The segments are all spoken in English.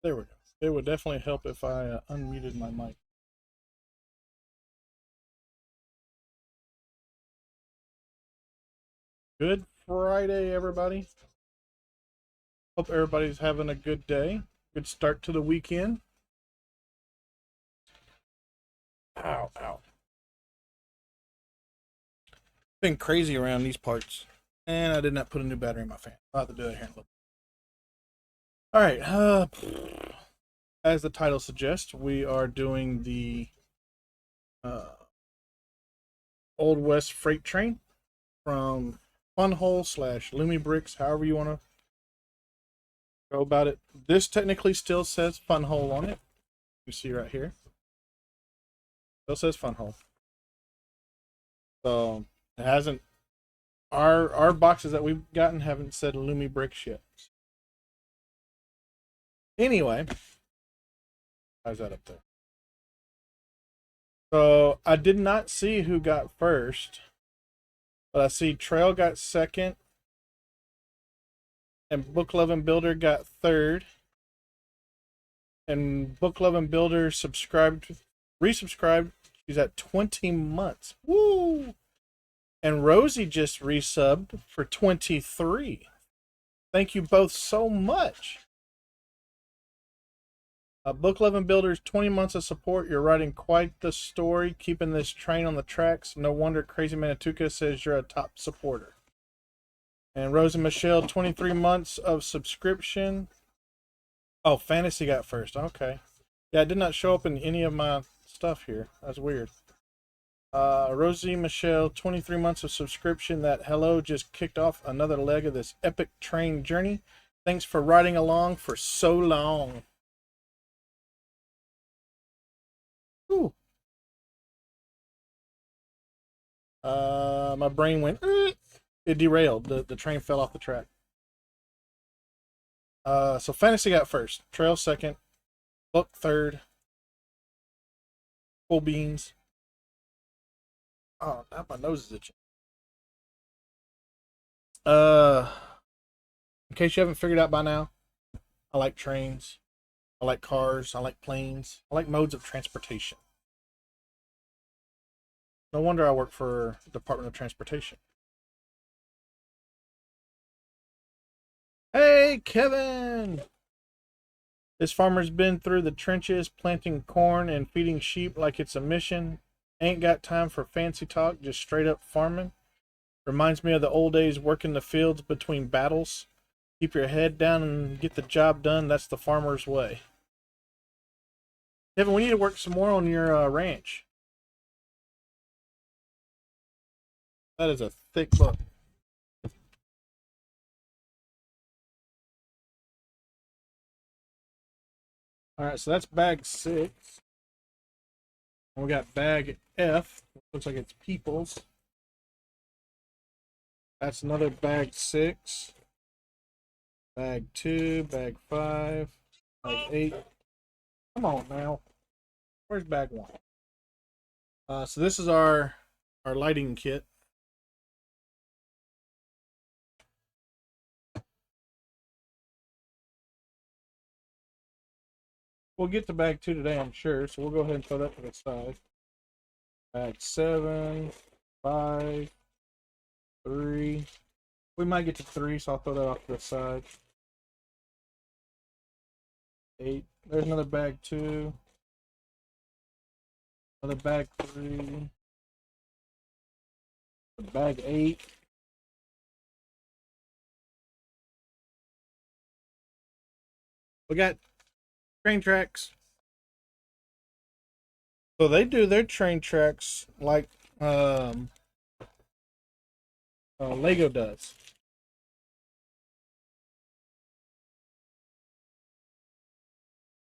There we go. It would definitely help if I unmuted my mic. Good Friday, everybody. Hope everybody's having a good day. Good start to the weekend. Ow, ow. Been crazy around these parts. And I did not put a new battery in my fan. I'll have to do that here in a little. All right. As the title suggests, we are doing the Old West Freight Train from Funhole / LumiBricks, however you want to go about it. This technically still says Funhole on it. You see right here. Still says Funhole. So it hasn't. Our boxes that we've gotten haven't said LumiBricks yet. Anyway, how's that up there? So I did not see who got first, but I see Trail got second, and Book Loving Builder got third, and Book Loving Builder resubscribed. She's at 20 months. Woo! And Rosie just resubbed for 23. Thank you both so much. Book Loving Builders, 20 months of support. You're writing quite the story, keeping this train on the tracks. No wonder Crazy Manituka says you're a top supporter. And Rose and Michelle, 23 months of subscription. Oh, Fantasy got first. Okay. Yeah, it did not show up in any of my stuff here. That's weird. Rosie Michelle, 23 months of subscription. That hello just kicked off another leg of this epic train journey. Thanks for riding along for so long. Ooh. My brain went. It derailed. The train fell off the track. So Fantasy got first. Trail second. Book third. Full beans. Oh, now my nose is itching. In case you haven't figured out by now, I like trains. I like cars. I like planes. I like modes of transportation. No wonder I work for the Department of Transportation. Hey, Kevin! This farmer's been through the trenches, planting corn and feeding sheep like it's a mission. Ain't got time for fancy talk, just straight up farming. Reminds me of the old days working the fields between battles. Keep your head down and get the job done. That's the farmer's way. Kevin, we need to work some more on your ranch. That is a thick book. All right, so that's bag 6. And we got bag F. Looks like it's Peoples. That's another bag 6. Bag 2, bag 5, bag 8. Come on now. Where's bag 1? So this is our lighting kit. We'll get to bag 2 today, I'm sure. So we'll go ahead and throw that to the side. Bag 7, 5, 3. We might get to 3, so I'll throw that off to the side. 8. There's another bag 2. Another bag 3. Bag 8. We got train tracks. So they do their train tracks like Lego does.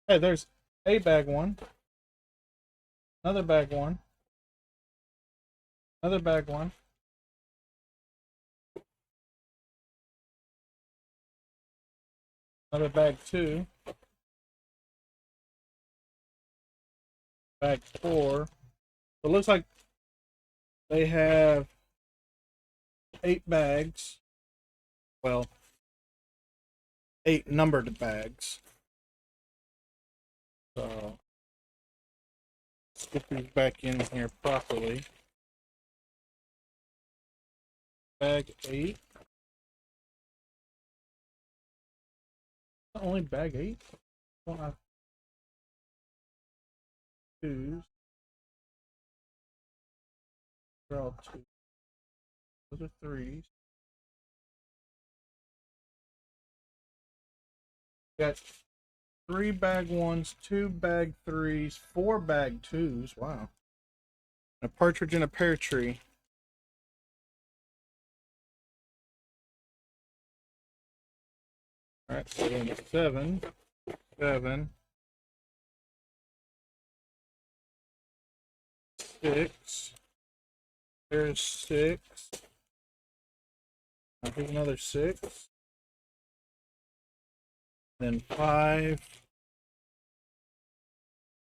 Hey, there's a bag 1. Another bag 1. Another bag 1. Another bag 2. Bag 4. So it looks like they have 8 bags. Well, 8 numbered bags. So let's get these back in here properly. Bag 8. Only bag 8? Don't have 2s. They're all 2. Those are 3s. Got 3 bag 1s, 2 bag 3s, 4 bag 2s. Wow. A partridge in a pear tree. Alright, so then 7, 7, 6. There's 6. I think another 6. Then 5.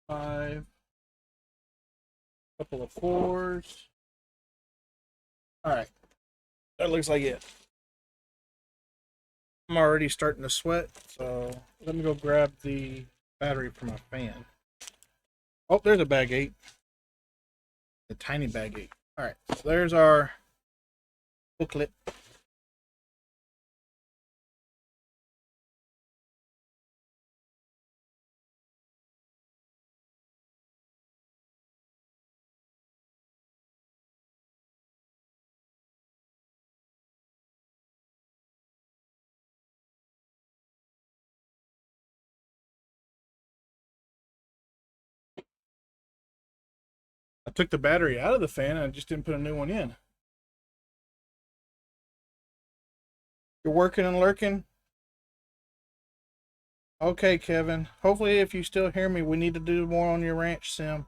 5. Couple of 4s. Alright. That looks like it. I'm already starting to sweat, so let me go grab the battery for my fan. Oh, there's a bag 8. A tiny bag 8. Alright, so there's our booklet. I took the battery out of the fan and I just didn't put a new one in. You're working and lurking? Okay, Kevin. Hopefully, if you still hear me, we need to do more on your ranch sim.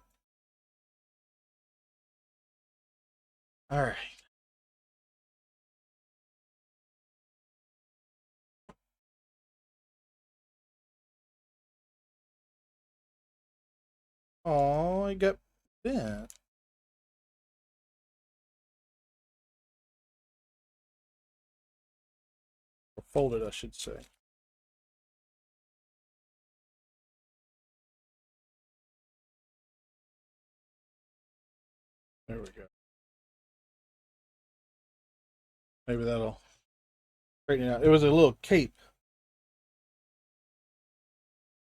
Alright. Oh, I got bent. Or folded, I should say. There we go. Maybe that'll straighten it out. It was a little cape.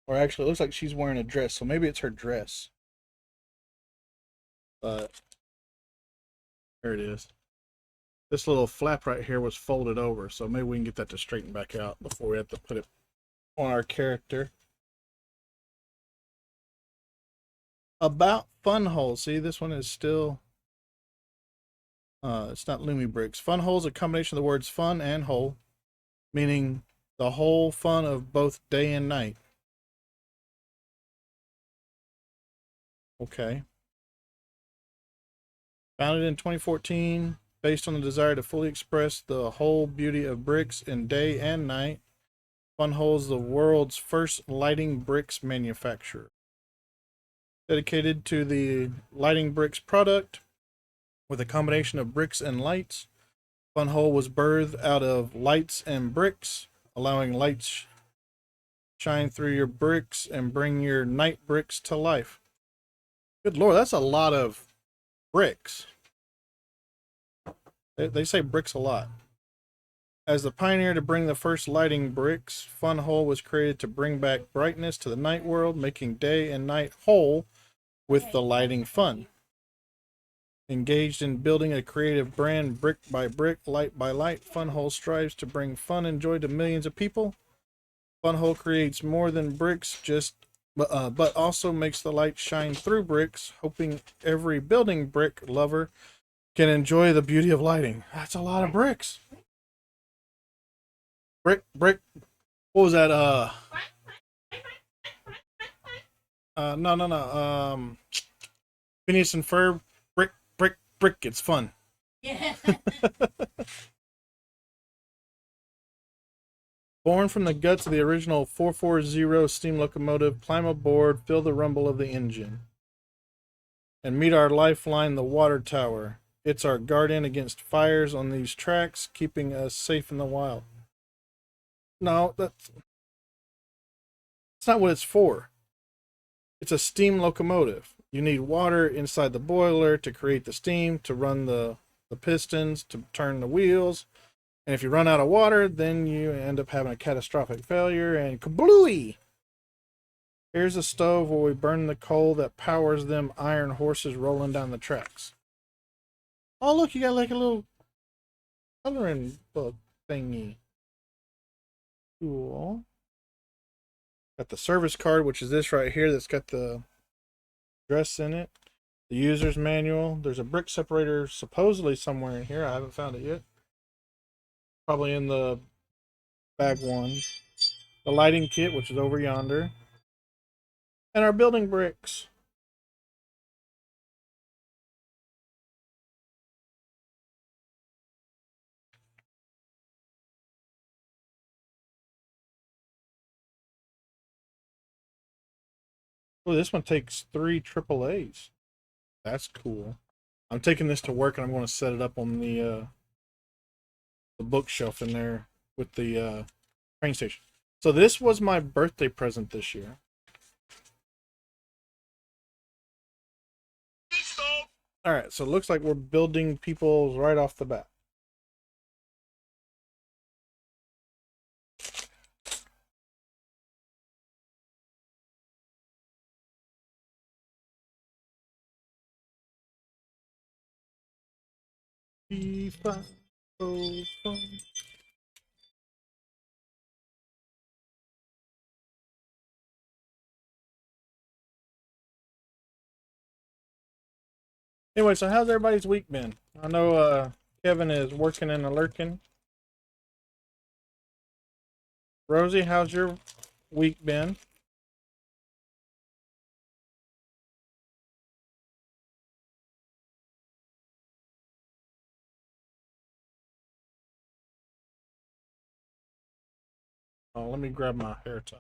Or actually, it looks like she's wearing a dress, so maybe it's her dress. But there it is. This little flap right here was folded over, so maybe we can get that to straighten back out before we have to put it on our character. About fun hole. See, this one is still it's not LumiBricks. Fun hole is a combination of the words fun and hole, meaning the whole fun of both day and night. Okay. Founded in 2014, based on the desire to fully express the whole beauty of bricks in day and night, Funhole is the world's first lighting bricks manufacturer. Dedicated to the lighting bricks product, with a combination of bricks and lights, Funhole was birthed out of lights and bricks, allowing lights shine through your bricks and bring your night bricks to life. Good Lord, that's a lot of bricks. They say bricks a lot. As the pioneer to bring the first lighting bricks, Funhole was created to bring back brightness to the night world, making day and night whole with the lighting fun. Engaged in building a creative brand brick by brick, light by light, Funhole strives to bring fun and joy to millions of people. Funhole creates more than bricks, but also makes the light shine through bricks, hoping every building brick lover can enjoy the beauty of lighting. That's a lot of bricks. Brick. What was that? No. Phineas and Ferb. Brick. It's fun. Yeah. Born from the guts of the original 440 steam locomotive, climb aboard, feel the rumble of the engine, and meet our lifeline, the water tower. It's our guardian against fires on these tracks, keeping us safe in the wild. No, that's not what it's for. It's a steam locomotive. You need water inside the boiler to create the steam, to run the pistons, to turn the wheels. And if you run out of water, then you end up having a catastrophic failure and kablooey! Here's a stove where we burn the coal that powers them iron horses rolling down the tracks. Oh, look, you got like a little coloring book thingy. Cool. Got the service card, which is this right here that's got the address in it. The user's manual. There's a brick separator supposedly somewhere in here. I haven't found it yet. Probably in the bag one. The lighting kit, which is over yonder. And our building bricks. Oh, this one takes 3 AAAs. That's cool. I'm taking this to work and I'm going to set it up on the bookshelf in there with the train station. So this was my birthday present this year. All right, so it looks like we're building people's right off the bat. Anyway, so how's everybody's week been? I know Kevin is working and lurking. Rosie, how's your week been? Oh, let me grab my hair tie.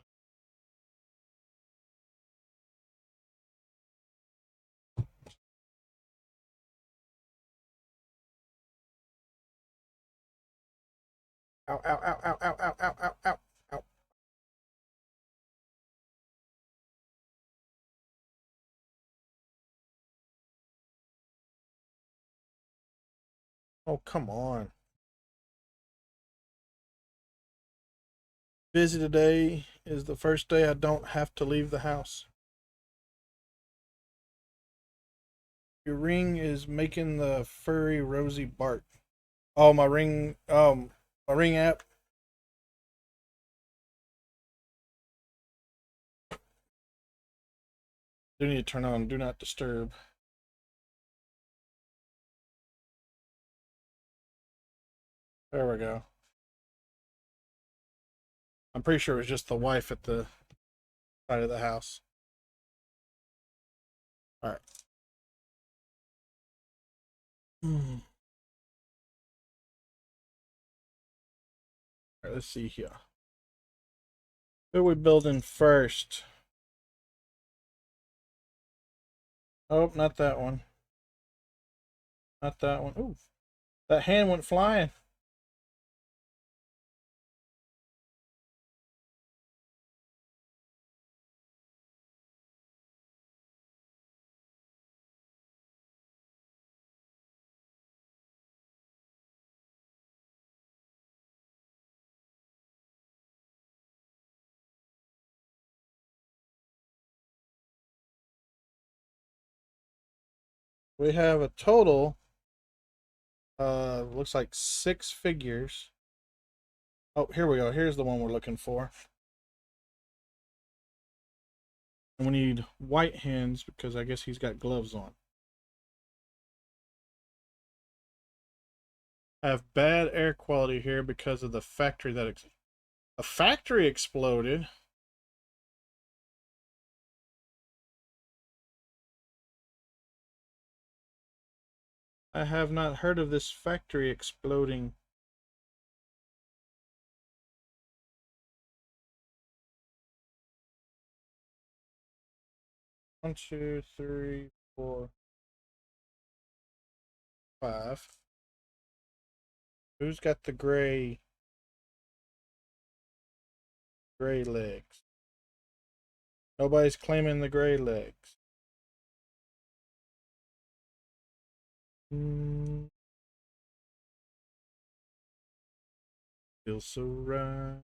Ow, ow, ow, ow, ow, ow, ow, ow, ow, ow. Oh, come on. Busy today is the first day I don't have to leave the house. Your ring is making the furry Rosie bark. Oh, my ring app. Do need to turn on do not disturb. There we go. I'm pretty sure it was just the wife at the side of the house. All right. All right, let's see here. What are we building first? Oh, not that one. Not that one. Ooh, that hand went flying. We have a total, looks like 6 figures. Oh, here we go. Here's the one we're looking for. And we need white hands because I guess he's got gloves on. I have bad air quality here because of the factory that a factory exploded. I have not heard of this factory exploding. One, two, three, four, 5. Who's got the gray legs? Nobody's claiming the gray legs. Feels so right.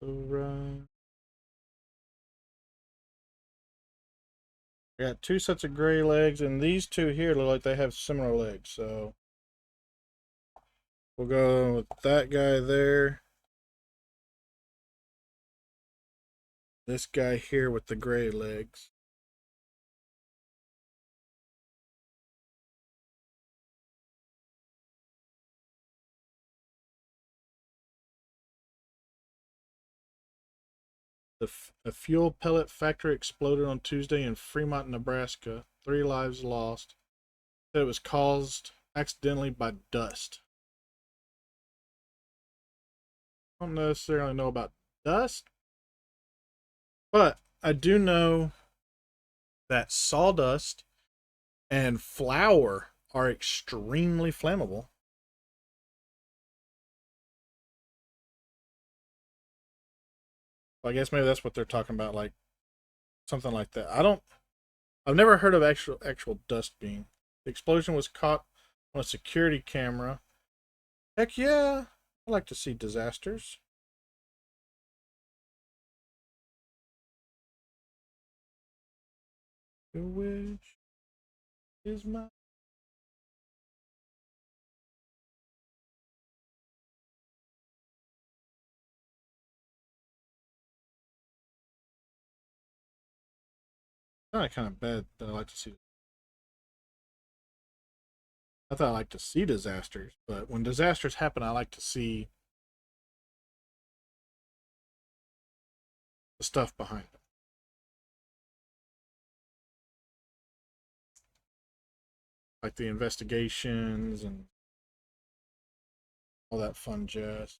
So right. I got two sets of gray legs, and these two here look like they have similar legs, so we'll go with that guy there. This guy here with the gray legs. A fuel pellet factory exploded on Tuesday in Fremont, Nebraska. 3 lives lost. Said it was caused accidentally by dust. I don't necessarily know about dust, but I do know that sawdust and flour are extremely flammable. I guess maybe that's what they're talking about, like something like that. I've never heard of actual dust being. The explosion was caught on a security camera. Heck yeah, I like to see disasters. Your wish is my. Not kind of bad that I like to see. I thought I like to see disasters, but when disasters happen, I like to see the stuff behind them, like the investigations and all that fun jazz.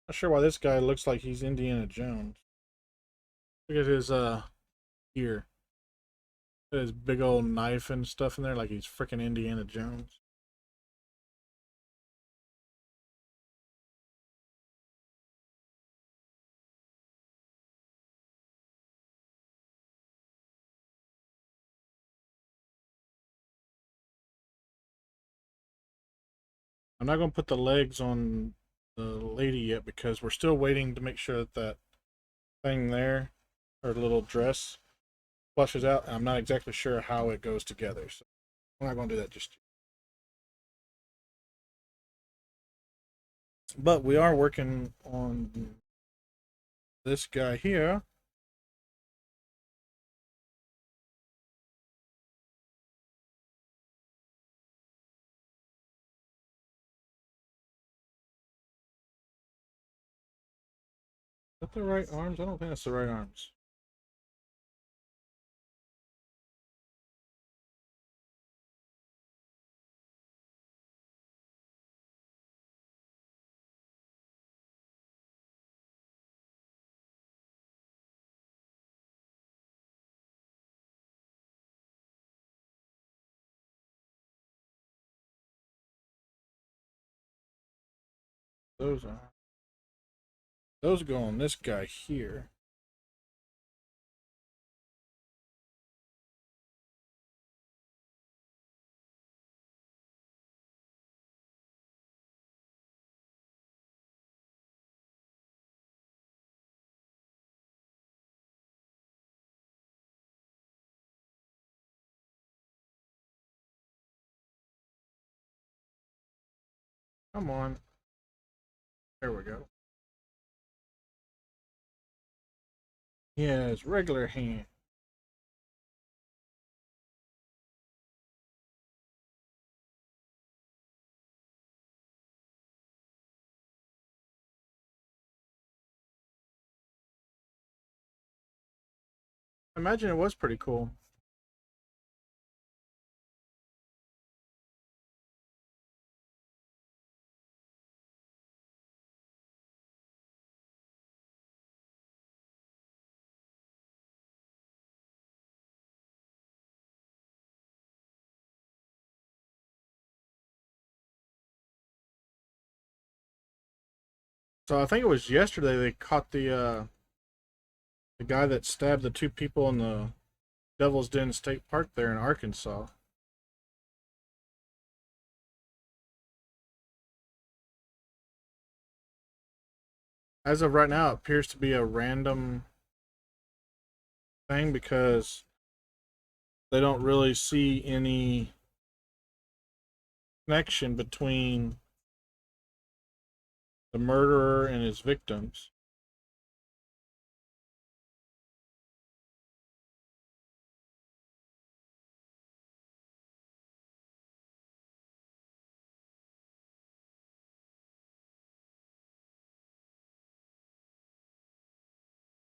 Not sure why this guy looks like he's Indiana Jones. Look at his ear. His big old knife and stuff in there, like he's freaking Indiana Jones. I'm not gonna put the legs on the lady yet because we're still waiting to make sure that that thing there, her little dress, flushes out. And I'm not exactly sure how it goes together, so we're not gonna do that just yet. But we are working on this guy here. Is that the right arms? I don't think that's the right arms. Those are. Those go on this guy here. Come on. There we go. He has regular hand. I imagine it was pretty cool. So I think it was yesterday they caught the guy that stabbed the two people in the Devil's Den State Park there in Arkansas. As of right now, it appears to be a random thing because they don't really see any connection between the murderer and his victims.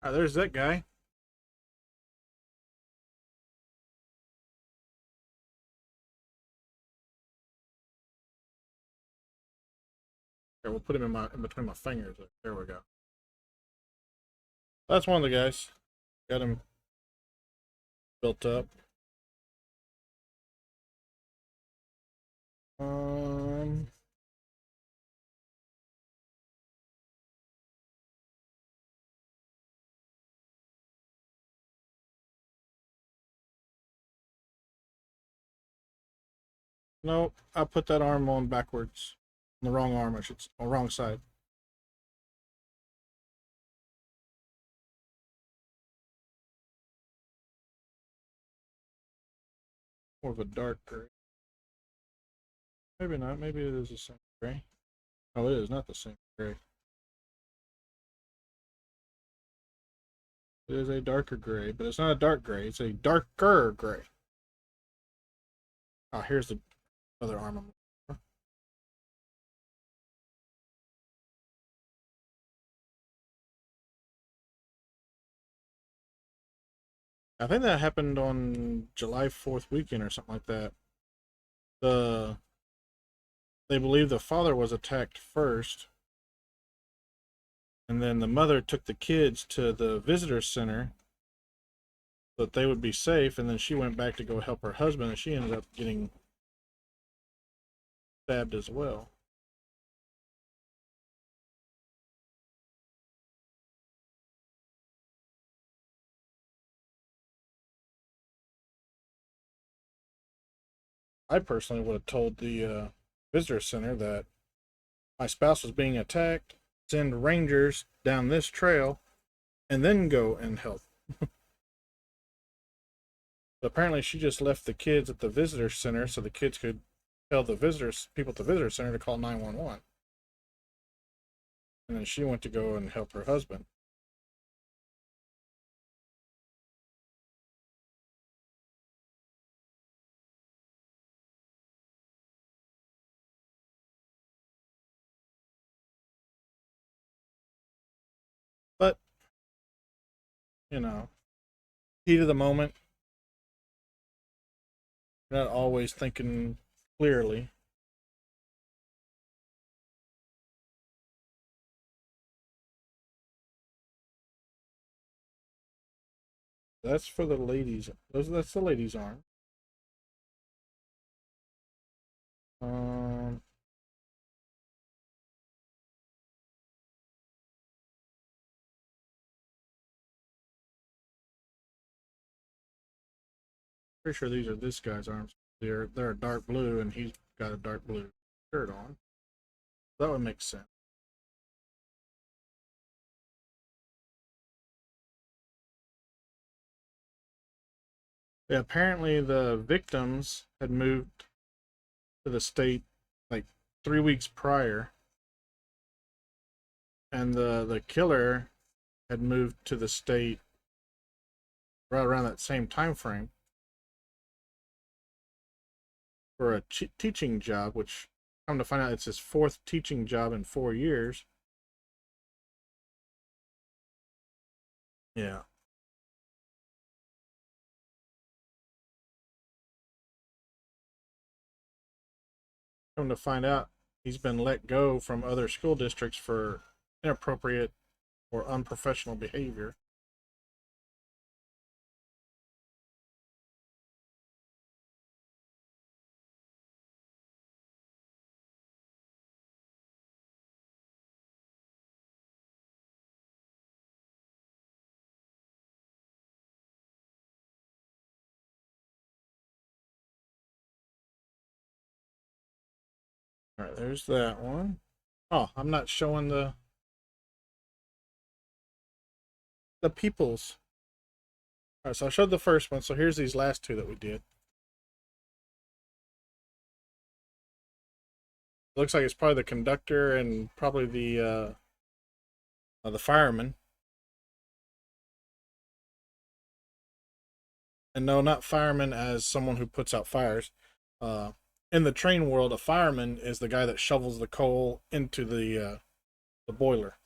All right, there's that guy. Here, we'll put him in between my fingers. There we go. That's one of the guys. Got him built up. Um, no, I put that arm on backwards. On the wrong arm, I should, on the wrong side. More of a dark gray. Maybe not. Maybe it is the same gray. Oh, it is not the same gray. It is a darker gray, but it's not a dark gray. It's a darker gray. Oh, here's the other arm. I think that happened on July 4th weekend or something like that. They believe the father was attacked first, and then the mother took the kids to the visitor center so that they would be safe, and then she went back to go help her husband, and she ended up getting stabbed as well. I personally would have told the visitor center that my spouse was being attacked, send rangers down this trail, and then go and help. But apparently, she just left the kids at the visitor center so the kids could tell the people at the visitor center to call 911. And then she went to go and help her husband. But, you know, heat of the moment, you're not always thinking clearly. That's for the ladies. That's the ladies' arm. Um, Pretty sure these are this guy's arms. They're a dark blue, and he's got a dark blue shirt on. That would make sense. Yeah, apparently the victims had moved to the state like 3 weeks prior, and the killer had moved to the state right around that same time frame for a teaching job, which come to find out it's his fourth teaching job in 4 years. Yeah. Come to find out he's been let go from other school districts for inappropriate or unprofessional behavior. All right, there's that one. Oh, I'm not showing the peoples. All right, so I showed the first one. So here's these last two that we did. Looks like it's probably the conductor and probably the fireman. And no, not fireman as someone who puts out fires. Uh, in the train world, a fireman is the guy that shovels the coal into the boiler.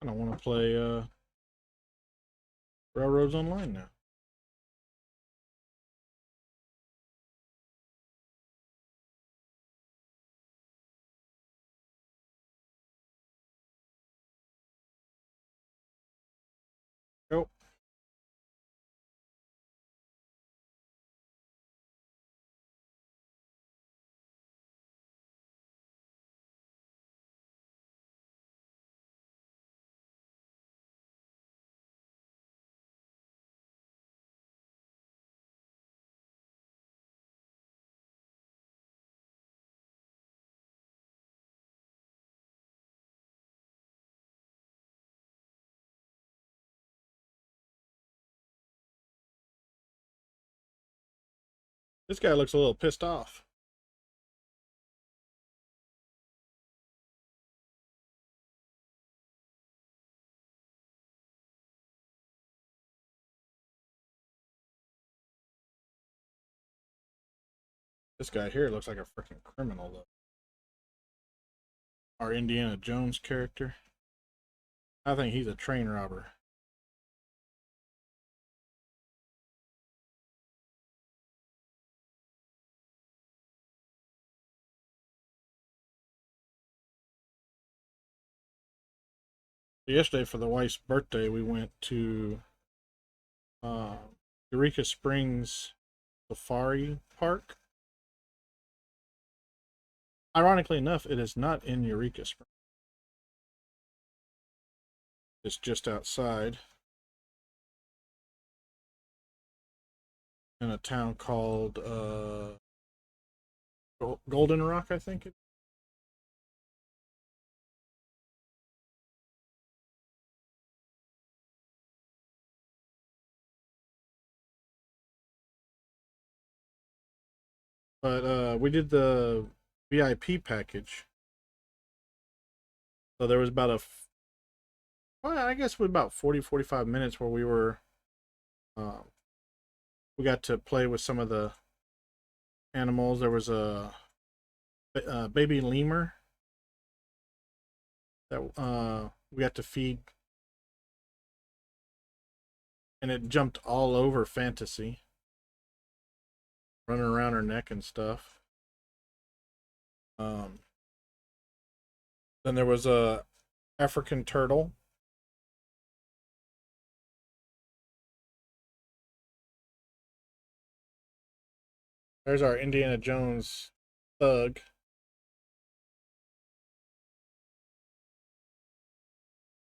I don't want to play Railroads Online now. Nope. This guy looks a little pissed off. This guy here looks like a freaking criminal, though. Our Indiana Jones character. I think he's a train robber. Yesterday, for the wife's birthday, we went to uh, Eureka Springs Safari Park. Ironically enough, it is not in Eureka Springs. It's just outside in a town called Golden Rock, I think. But we did the VIP package. So there was about well, I guess with about 40-45 minutes where um, we got to play with some of the animals. There was a baby lemur that we got to feed, and it jumped all over Fantasy, running around her neck and stuff. Um, then there was a African turtle. There's our Indiana Jones thug.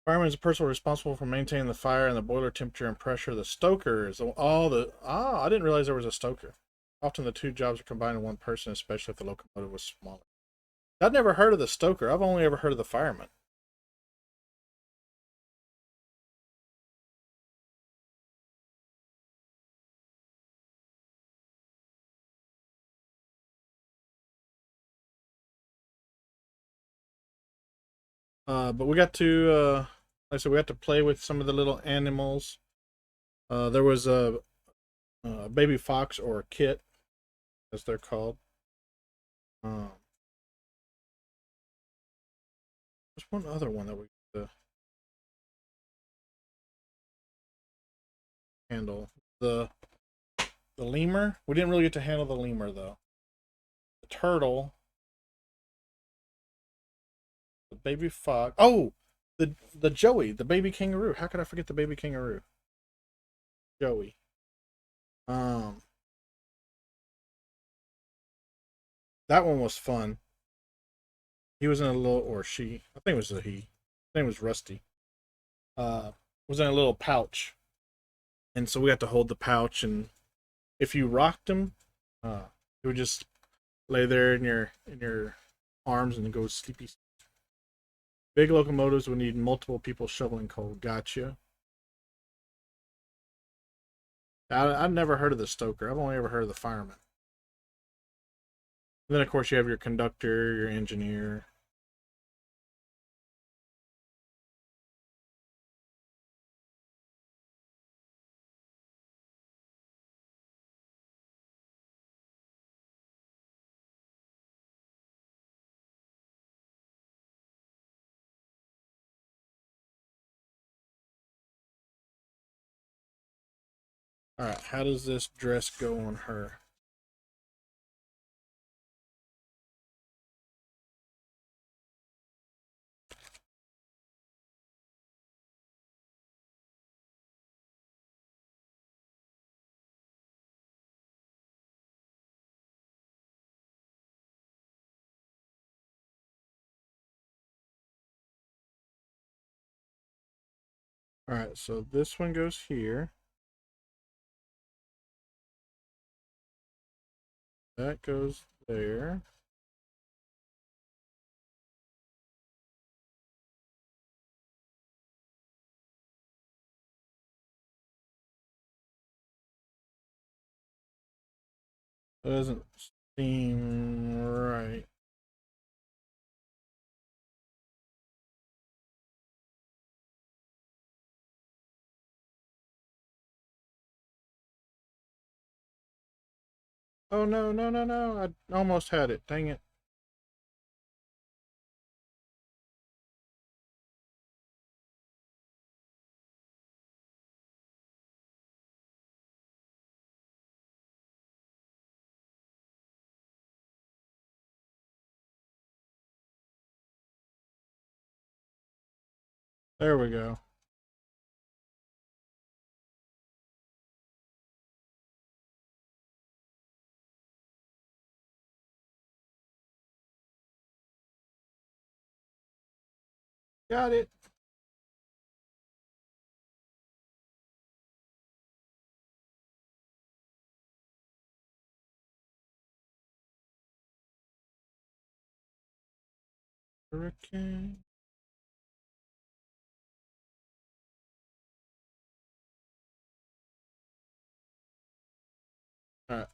Fireman is the person responsible for maintaining the fire and the boiler temperature and pressure. The stoker is all the... Ah, I didn't realize there was a stoker. Often the two jobs are combined in one person, especially if the locomotive was smaller. I've never heard of the stoker. I've only ever heard of the fireman. But we got to, like I said, we got to play with some of the little animals. There was a baby fox, or a kit, as they're called. Um, there's one other one that we handle. The lemur. We didn't really get to handle the lemur though. The turtle. The baby fox. Oh, the Joey, the baby kangaroo. How could I forget the baby kangaroo? Joey. Um, that one was fun. He was in a little, or she. I think it was a he. His name was Rusty. Uh, was in a little pouch, and so we had to hold the pouch, and if you rocked him, he would just lay there in your arms and go sleepy. Big locomotives would need multiple people shoveling coal. Gotcha. I've never heard of the stoker. I've only ever heard of the fireman. And then, of course, you have your conductor, your engineer. All right, how does this dress go on her? All right, so this one goes here. That goes there. That doesn't seem right. Oh no, no, no, no. I almost had it. Dang it. There we go. Got it. Hurricane. All right.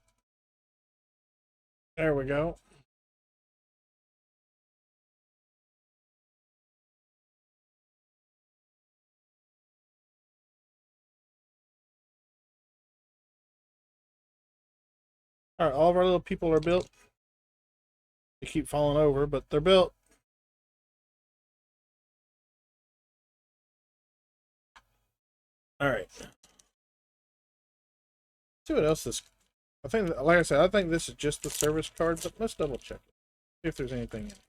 There we go. All right, all of our little people are built. They keep falling over, but they're built. All right. Let's see what else this. I think, like I said, I think this is just the service card, but let's double check it. See if there's anything in it.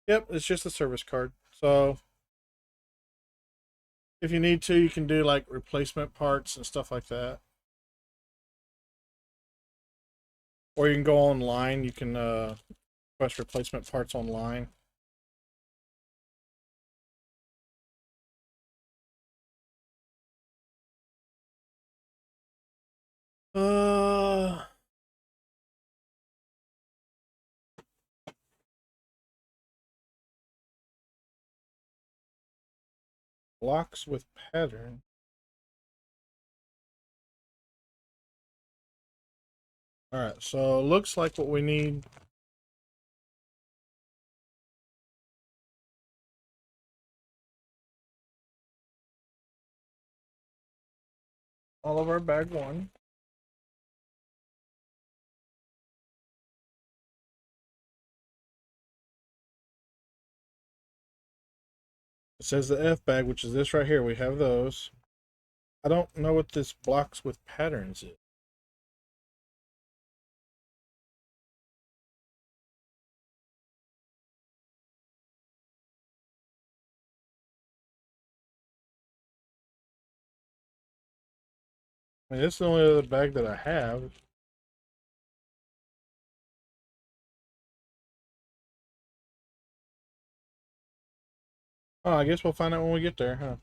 Yep, it's just a service card. So if you need to, you can do like replacement parts and stuff like that. Or you can go online. You can request replacement parts online. Uh, blocks with pattern. All right, so it looks like what we need. All of our bag one. It says the F bag, which is this right here. We have those. I don't know what this blocks with patterns is. I mean, this is the only other bag that I have. Oh, I guess we'll find out when we get there, huh?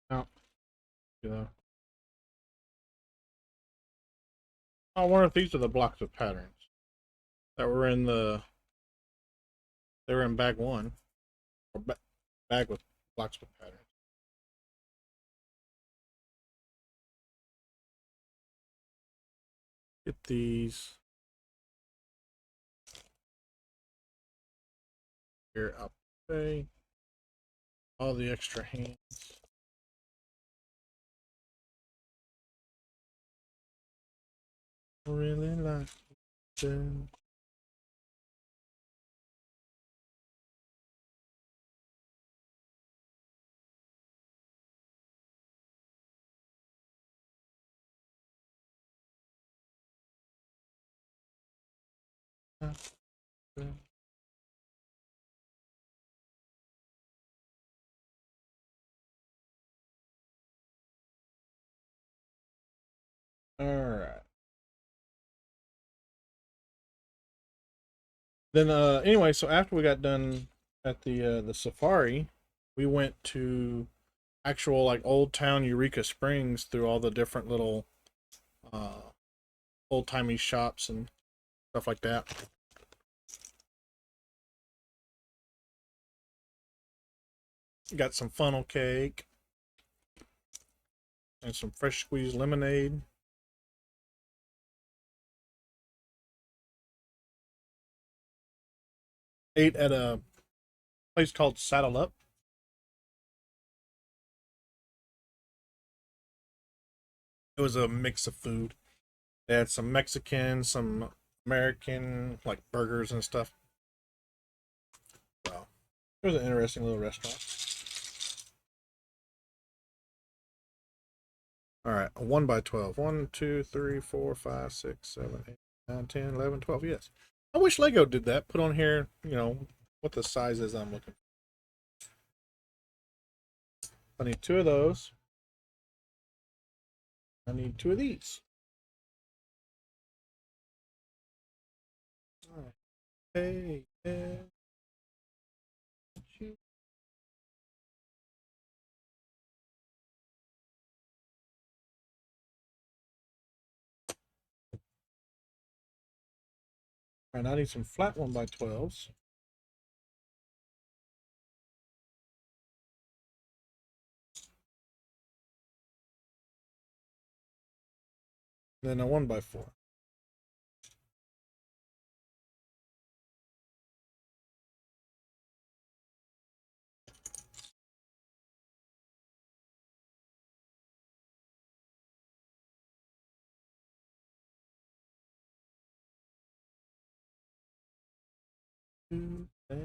No, you know. I wonder if these are the blocks of patterns that were in the. They were in bag one, or bag with blocks with patterns. Get these here out the way. All the extra hands. Really like them. All right. Then anyway, so after we got done at the safari, we went to actual like old town Eureka Springs through all the different little uh old timey shops and stuff like that. Got some funnel cake and some fresh squeezed lemonade. Ate at a place called Saddle Up. It was a mix of food. They had some Mexican, some American, like burgers and stuff. Wow. It was an interesting little restaurant. All right, a 1 by 12. 1, 2, 3, 4, 5, 6, 7, 8, 9, 10, 11, 12. Yes. I wish Lego did that. Put on here, what the size is I'm looking for. I need 2 of those. I need 2 of these. All right. Hey, hey. All right, I need some flat 1 by 12s. Then a 1 by 4. Hey.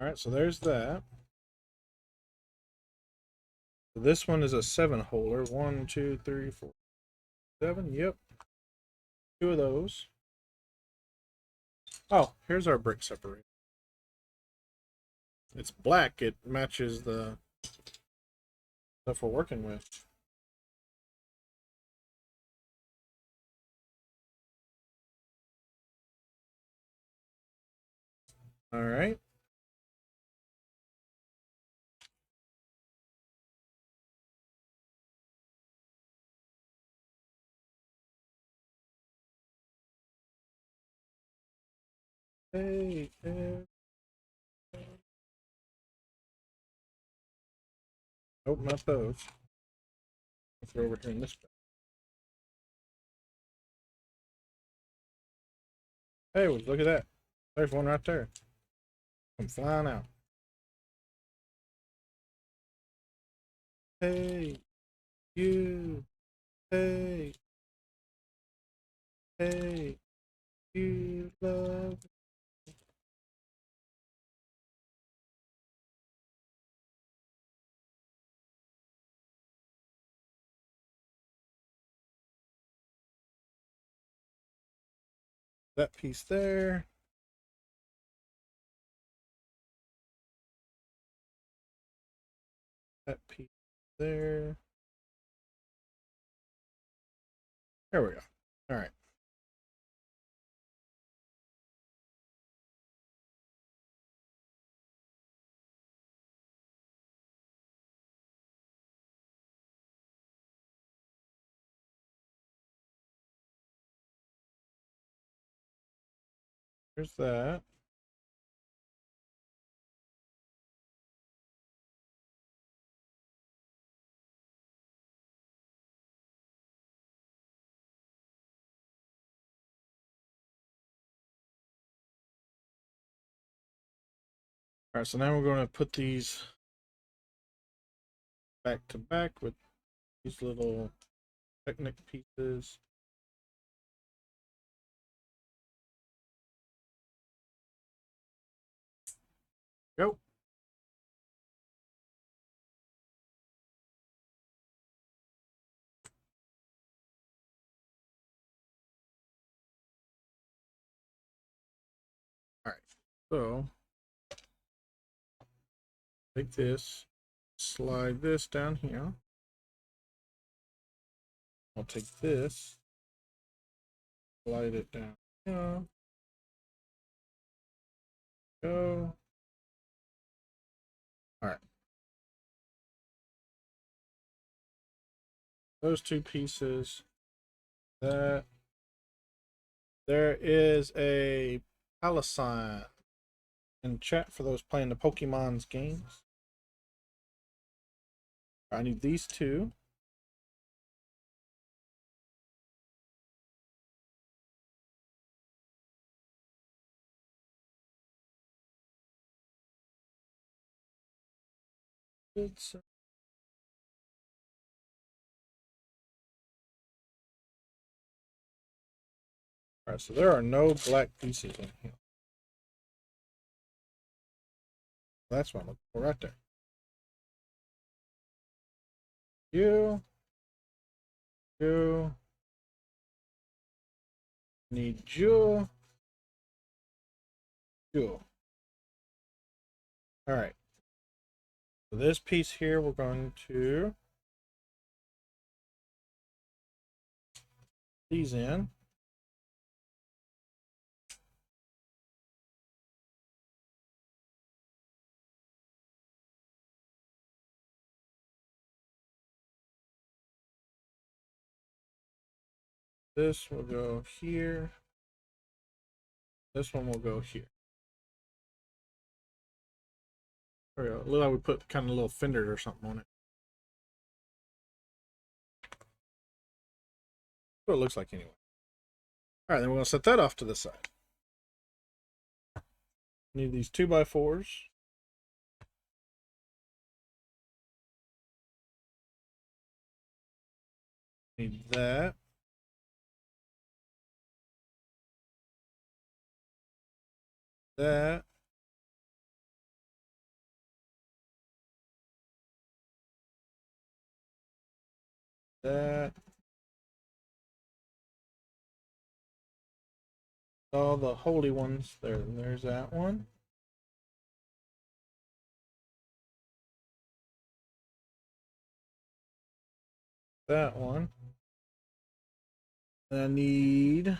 All right, so there's that. So this one is a 7 holder. 1, 2, 3, 4, 7. Yep. 2 of those. Oh, here's our brick separator. it's black, it matches the stuff we're working with. All right. Hey, hey. Nope, not those. Let's go over here in this bag. Hey, look at that. There's one right there. I'm flying out. Hey, you. Hey, hey, you love. That piece there. That piece there. There we go. All right. There's that. All right, so now we're going to put these back to back with these little Technic pieces. Go. All right, so take this, slide this down here. I'll take this, slide it down here. Go. All right. Those two pieces. That. There is a Palisade in chat for those playing the Pokemon's games. I need these two. It's all right, so there are no black pieces in here. That's one right there. You need you. All right. So this piece here, we're going to these in. This will go here. This one will go here. There we go. Look like we put kind of little fenders or something on it. That's what it looks like anyway. All right, then we're going to set that off to the side. Need these 2x4s. Need that. That. That. All the holy ones there. There's that one. that one. I need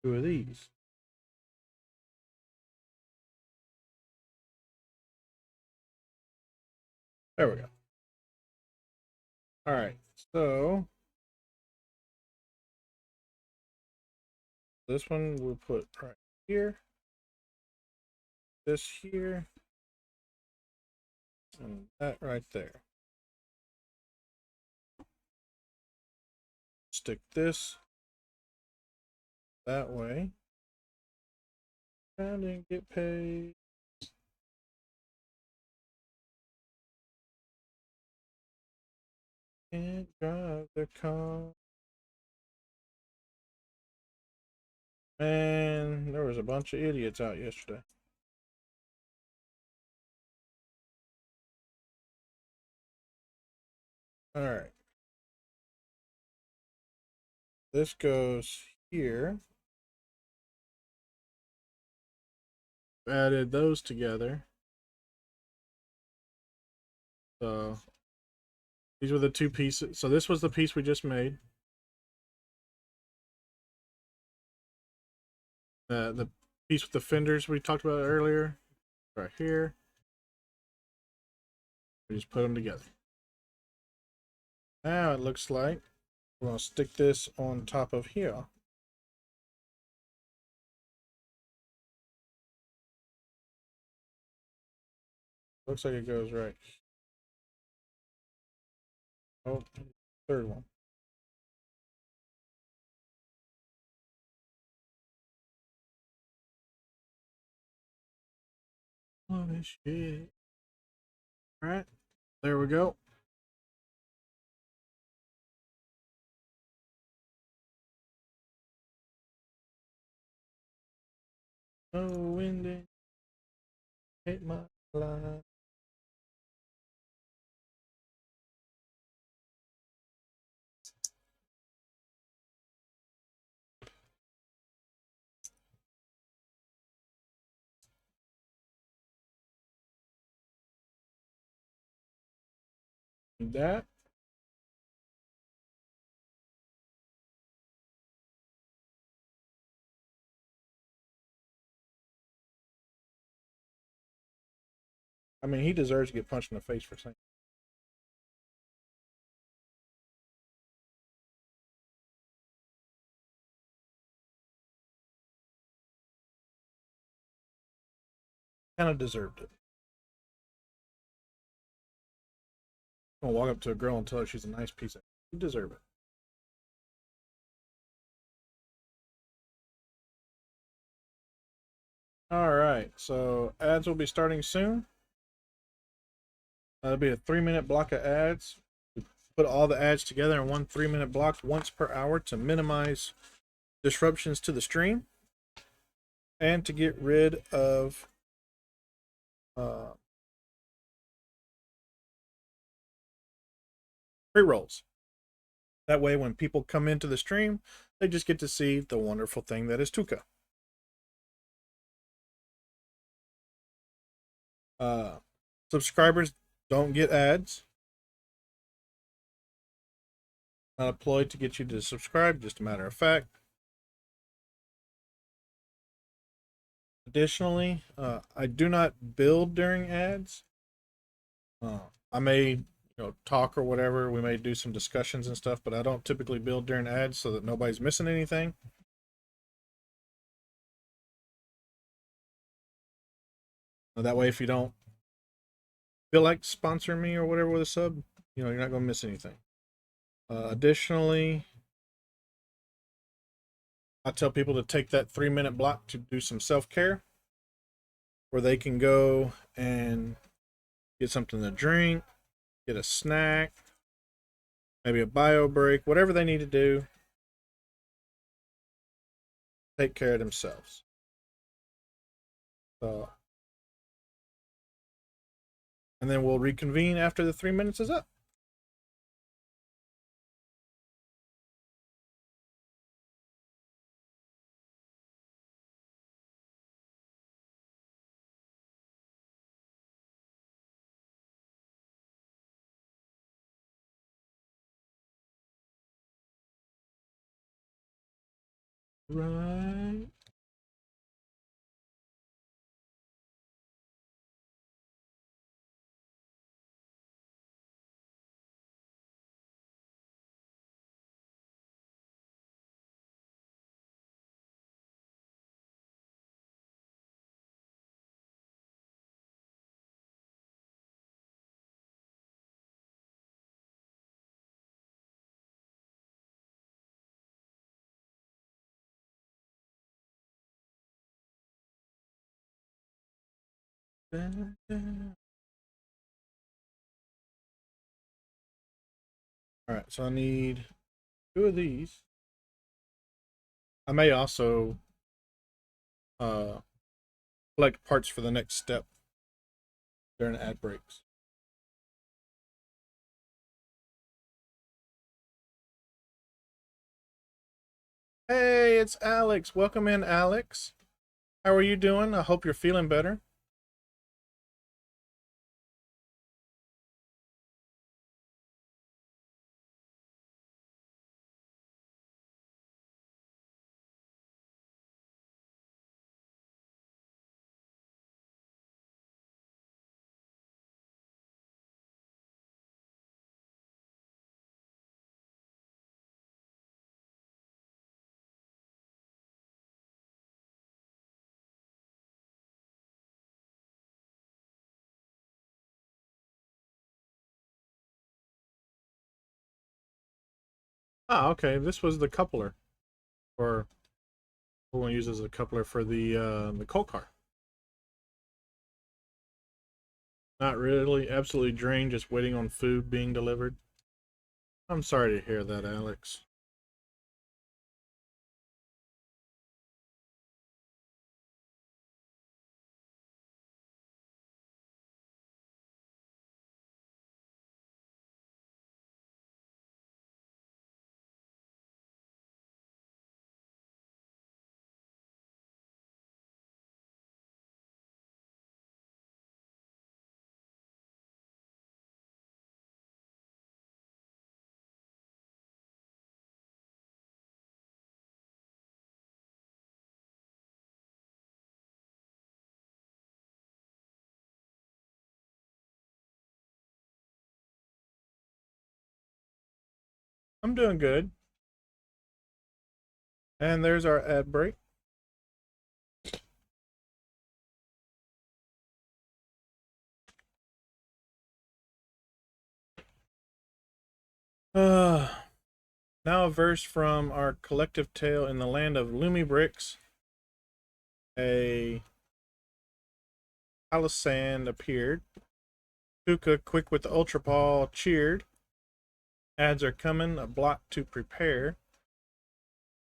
two of these. There we go. All right, so this one we'll put right here, this here, and that right there. Stick this that way. And then get paid. Can't drive the car. Man, there was a bunch of idiots out yesterday. All right. This goes here. Added those together. So these were the two pieces. So this was the piece we just made. The piece with the fenders we talked about earlier, right here. We just put them together. Now it looks like we're going to stick this on top of here. Looks like it goes right. Oh, third one. Oh, this shit. All right, there we go. Oh, windy. Hit my line. That. I mean, he deserves to get punched in the face for saying. Kind of deserved it. I'm gonna walk up to a girl and tell her she's a nice piece of. You deserve it. All right, so ads will be starting soon. That'll be a 3-minute block of ads. We put all the ads together in one 3-minute block once per hour to minimize disruptions to the stream and to get rid of pre-rolls. That way, when people come into the stream, they just get to see the wonderful thing that is Tuca. Subscribers don't get ads. Not a ploy to get you to subscribe, just a matter of fact. Additionally, I do not build during ads. I may talk or whatever. We may do some discussions and stuff, but I don't typically build during ads so that nobody's missing anything. That way, if you don't feel like sponsoring me or whatever with a sub, you're not going to miss anything. Additionally, I tell people to take that 3-minute block to do some self-care where they can go and get something to drink, get a snack, maybe a bio break, whatever they need to do. Take care of themselves. So, and then we'll reconvene after the 3 minutes is up. Right. All right, so I need 2 of these. I may also collect parts for the next step during ad breaks. Hey, it's Alex. Welcome in, Alex. How are you doing? I hope you're feeling better. Ah, okay. This was the coupler, or we're going to use as a coupler for the coal car. Not really. Absolutely drained. Just waiting on food being delivered. I'm sorry to hear that, Alex. I'm doing good. And there's our ad break. Uh, Now a verse from our collective tale in the land of LumiBricks. A Palisand appeared. Puka, quick with the Ultra Ball, cheered. Ads are coming, a block to prepare.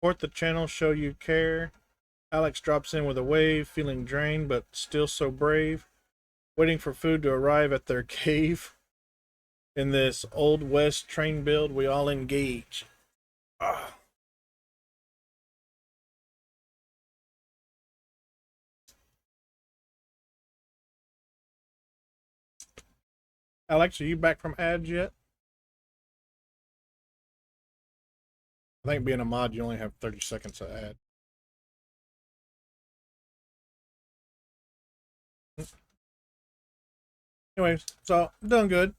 Port the channel, show you care. Alex drops in with a wave, feeling drained but still so brave. Waiting for food to arrive at their cave. In this Old West train build, we all engage. Ah. Alex, are you back from ads yet? I think being a mod, you only have 30 seconds to ad. Anyways, so I'm doing good.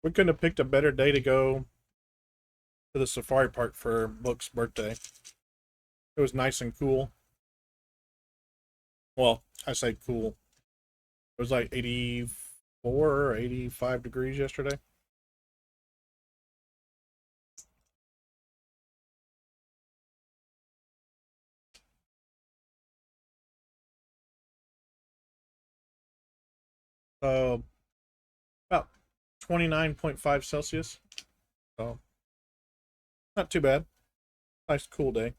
We couldn't have picked a better day to go to the safari park for Book's birthday. It was nice and cool. Well, I say cool. It was like 84 or 85 degrees yesterday. So about 29.5 Celsius. So not too bad. Nice cool day.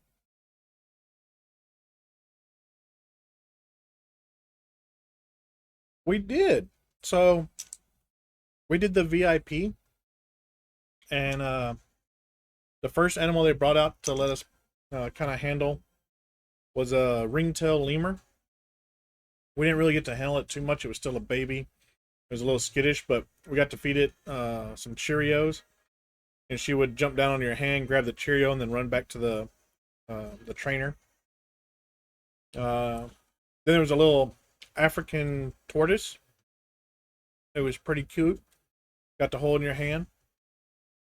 We did. So we did the VIP, and the first animal they brought out to let us kind of handle was a ringtail lemur. We didn't really get to handle it too much. It was still a baby. It was a little skittish, but we got to feed it some Cheerios. and she would jump down on your hand, grab the Cheerio, and then run back to the trainer. Then there was a little African tortoise. It was pretty cute. Got to hold in your hand.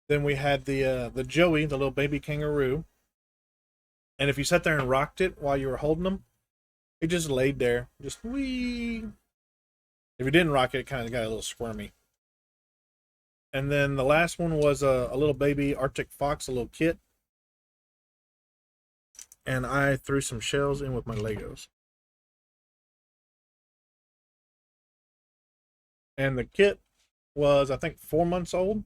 Then we had the Joey, the little baby kangaroo. And if you sat there and rocked it while you were holding them, it just laid there, just wee. If you didn't rock it, it kind of got a little squirmy. And then the last one was a little baby Arctic fox, a little kit. And I threw some shells in with my Legos. And the kit was, I think, 4 months old.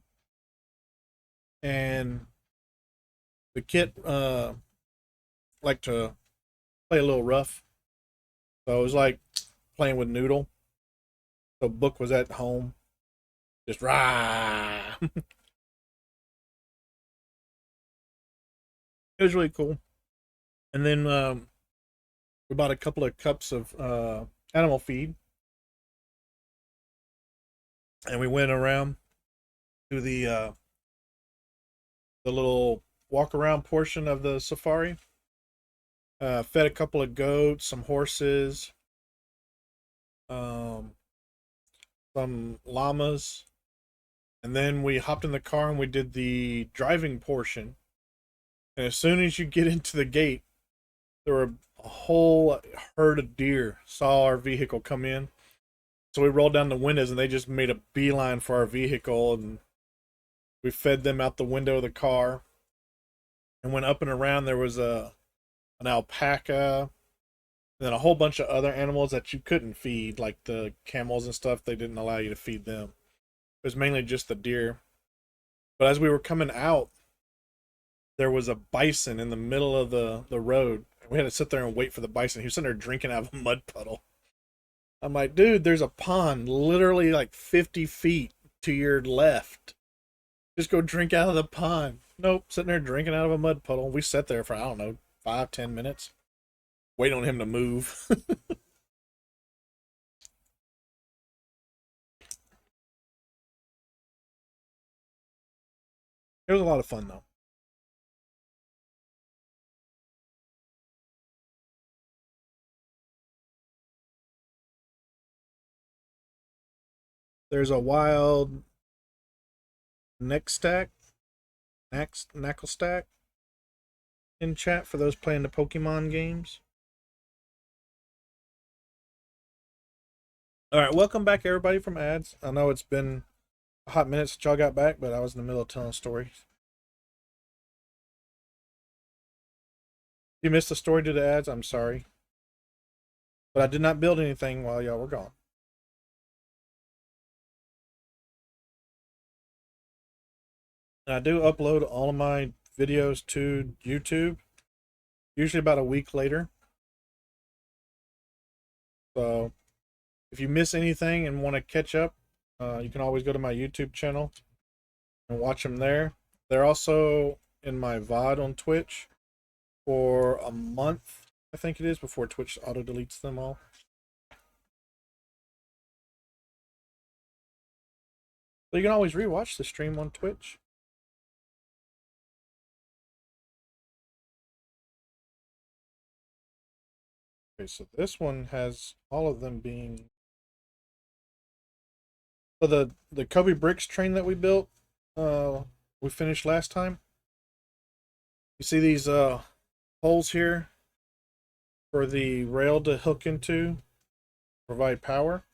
And the kit liked to play a little rough. So it was like playing with Noodle. So Book was at home. Just rah. It was really cool. And then we bought a couple of cups of animal feed. And we went around to the little walk around portion of the safari. Fed a couple of goats, some horses, some llamas, and then we hopped in the car and we did the driving portion. And as soon as you get into the gate, there were a whole herd of deer saw our vehicle come in. So we rolled down the windows and they just made a beeline for our vehicle, and we fed them out the window of the car and went up and around. There was an alpaca, and then a whole bunch of other animals that you couldn't feed, like the camels and stuff. They didn't allow you to feed them. It was mainly just the deer. But as we were coming out, there was a bison in the middle of the road. We had to sit there and wait for the bison. He was sitting there drinking out of a mud puddle. I'm like, dude, there's a pond literally like 50 feet to your left. Just go drink out of the pond. Nope, sitting there drinking out of a mud puddle. We sat there for, I don't know, 5-10 minutes. Waiting on him to move. It was a lot of fun, though. There's a wild neck stack, knuckle stack in chat for those playing the Pokemon games. All right, welcome back, everybody, from ads. I know it's been a hot minute since y'all got back, but I was in the middle of telling stories. If you missed the story due to ads, I'm sorry. But I did not build anything while y'all were gone. And I do upload all of my videos to YouTube, usually about a week later. So if you miss anything and want to catch up, you can always go to my YouTube channel and watch them there. They're also in my VOD on Twitch for a month, I think it is, before Twitch auto deletes them all. So you can always rewatch the stream on Twitch. Okay, so this one has all of them being... So the LumiBricks train that we built, we finished last time. You see these holes here for the rail to hook into, provide power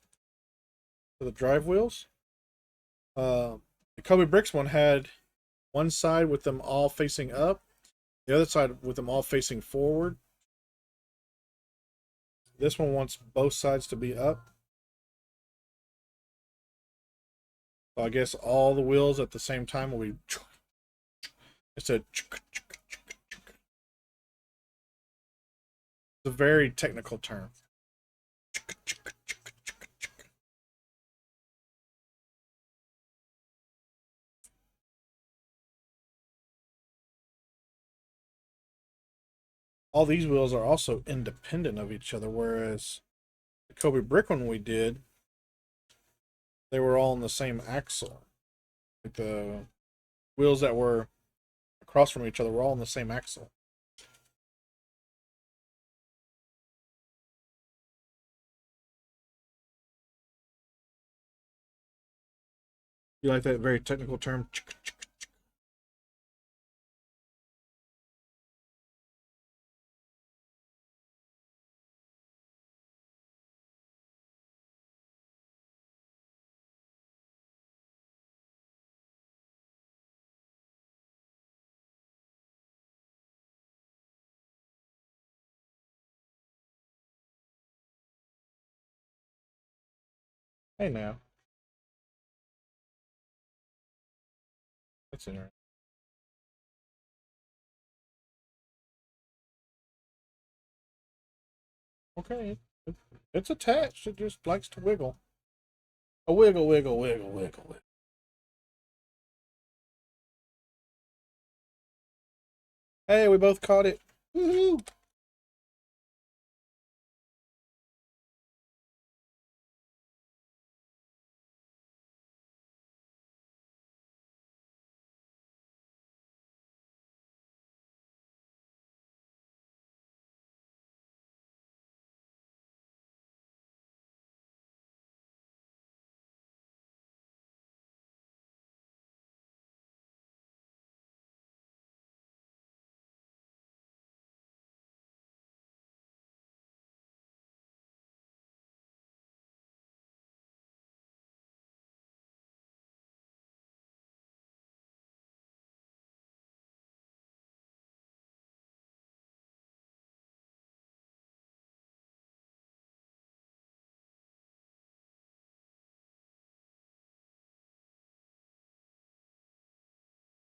for the drive wheels. The LumiBricks one had one side with them all facing up, the other side with them all facing forward. This one wants both sides to be up. So I guess all the wheels at the same time will be... It's a very technical term. All these wheels are also independent of each other, whereas the LumiBrick one we did, they were all on the same axle. Like wheels that were across from each other were all on the same axle. You like that very technical term? Hey now. That's interesting. Okay. It's attached. It just likes to wiggle. A wiggle, wiggle, wiggle, wiggle, wiggle. Hey, we both caught it. Woohoo!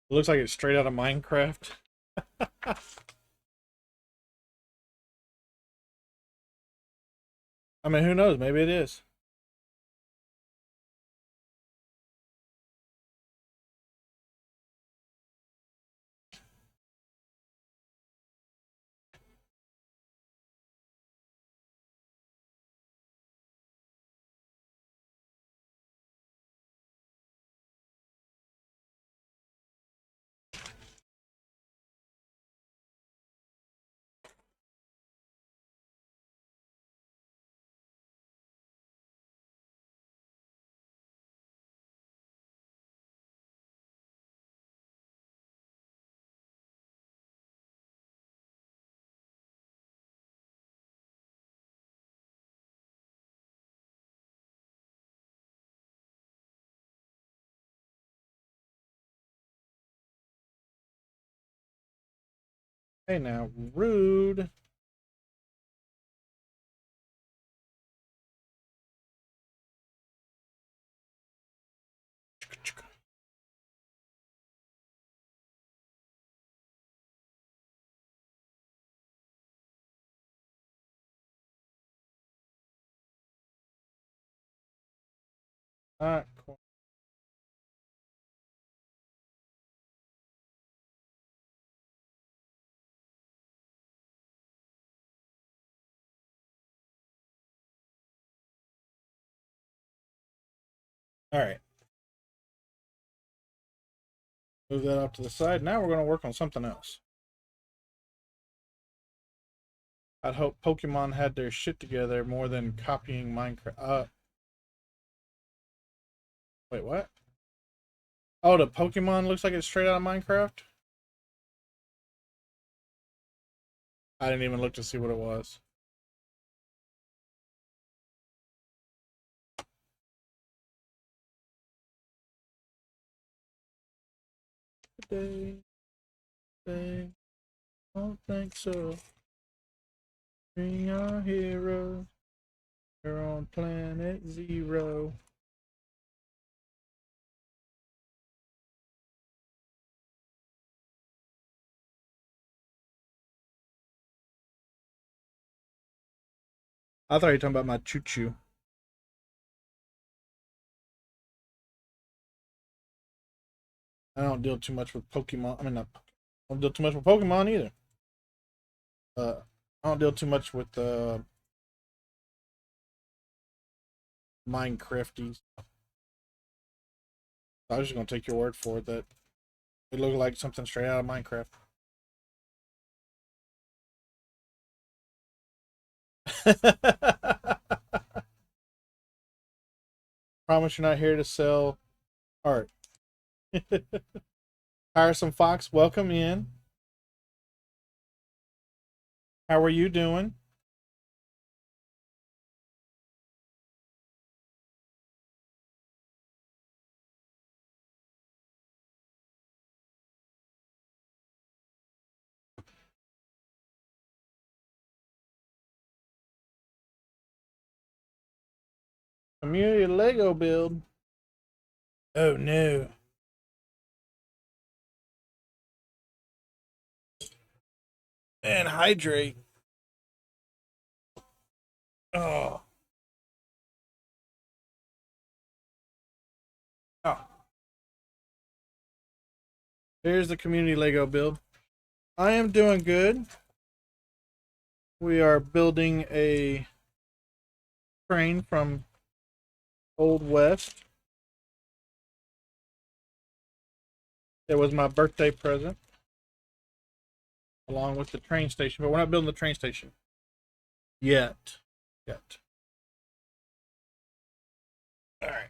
It looks like it's straight out of Minecraft. I mean, who knows? Maybe it is. Hey now, rude. Alright, cool. Alright. Move that off to the side. Now we're going to work on something else. I'd hope Pokemon had their shit together more than copying Minecraft. Wait, what? Oh, the Pokemon looks like it's straight out of Minecraft? I didn't even look to see what it was. Today, I don't think so. Bring our hero. We're on planet Zero. I thought you were talking about my choo-choo. I don't deal too much with Pokemon. I mean, not Pokemon. I don't deal too much with Pokemon either. I don't deal too much with Minecrafties. I was just gonna take your word for it that It looked like something straight out of Minecraft. Promise you're not here to sell art. Tiresome Fox, welcome in. How are you doing? Community Lego build. Oh no. And hydrate. Oh. Oh. Here's the community Lego build. I am doing good. We are building a train from Old West. It was my birthday present, along with the train station. But we're not building the train station yet. All right.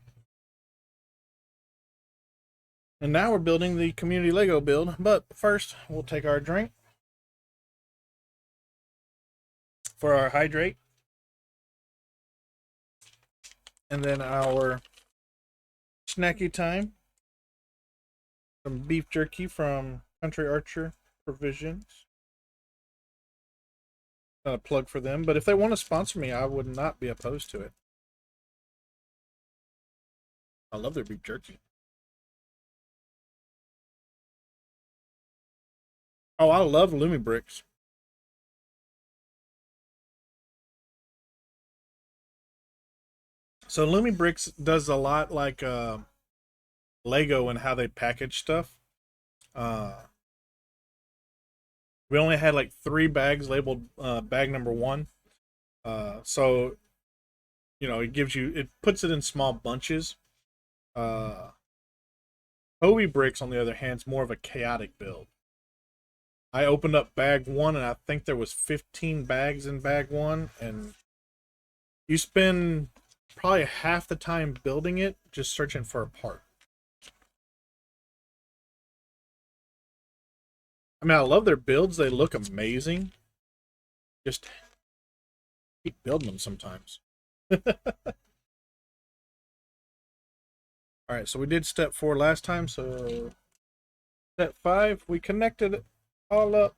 And now we're building the community Lego build. But first, we'll take our drink for our hydrate. And then our snacky time. Some beef jerky from Country Archer Provisions. Not a plug for them, but if they want to sponsor me, I would not be opposed to it. I love their beef jerky. Oh, I love LumiBricks. So LumiBricks does a lot like Lego and how they package stuff. We only had like 3 bags labeled bag number 1. So, you know, it puts it in small bunches. LumiBricks, on the other hand, is more of a chaotic build. I opened up bag 1 and I think there was 15 bags in bag 1, and you spend probably half the time building it just searching for a part. I mean, I love their builds. They look amazing. Just keep building them sometimes. Alright, so we did step 4 last time, so step 5, we connected it all up.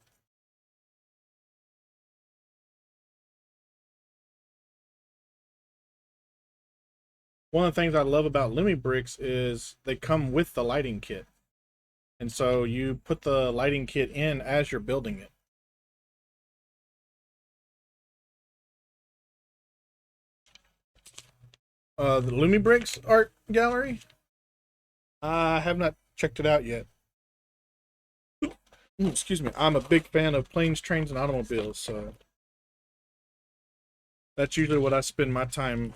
One of the things I love about LumiBricks is they come with the lighting kit. And so you put the lighting kit in as you're building it. The LumiBricks art gallery? I have not checked it out yet. Excuse me. I'm a big fan of planes, trains, and automobiles, so that's usually what I spend my time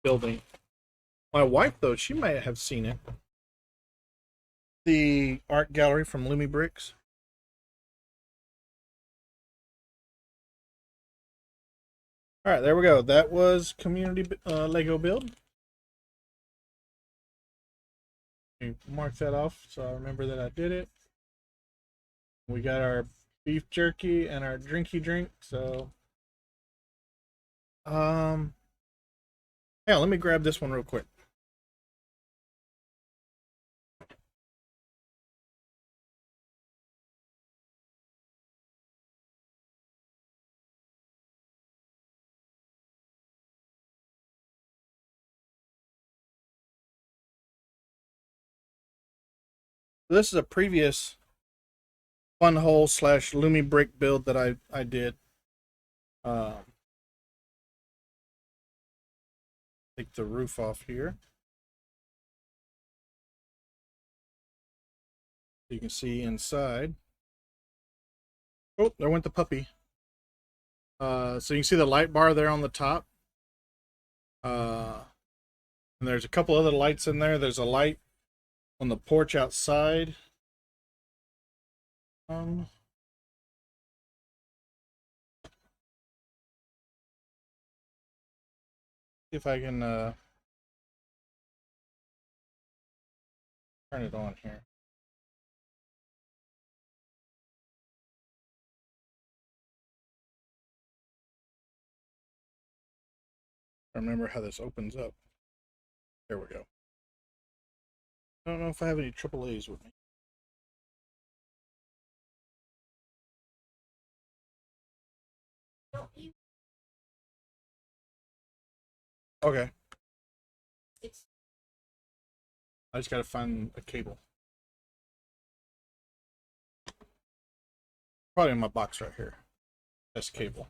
building. My wife, though, she might have seen it. The art gallery from LumiBricks. All right, there we go. That was community Lego build. Mark that off so I remember that I did it. We got our beef jerky and our drinky drink. So, yeah, let me grab this one real quick. This is a previous fun hole / LumiBrick build that I did. Take the roof off here. You can see inside. Oh, there went the puppy. So you can see the light bar there on the top. And there's a couple other lights in there. There's a light on the porch outside. Um, see if I can turn it on here. I remember how this opens up. There we go. I don't know if I have any AAAs with me. Okay. I just gotta find a cable. Probably in my box right here. This cable.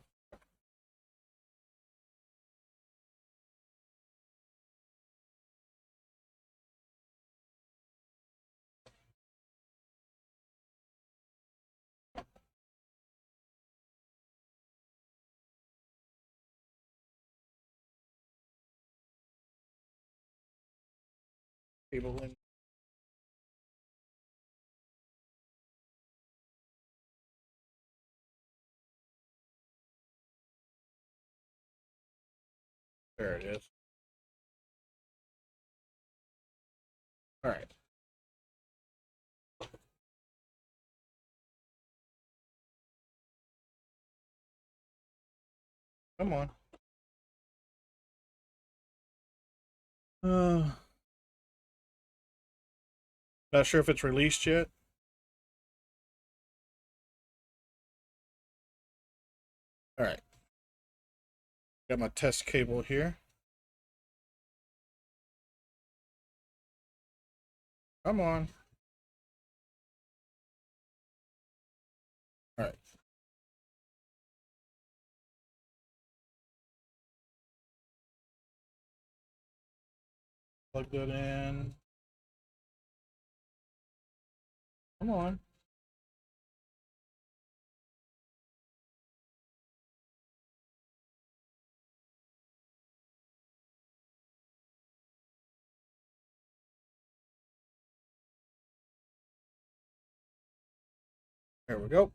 Cable in. There it is. All right. Come on. Not sure if it's released yet. All right. Got my test cable here. Come on. All right. Plug that in. Come on. There we go.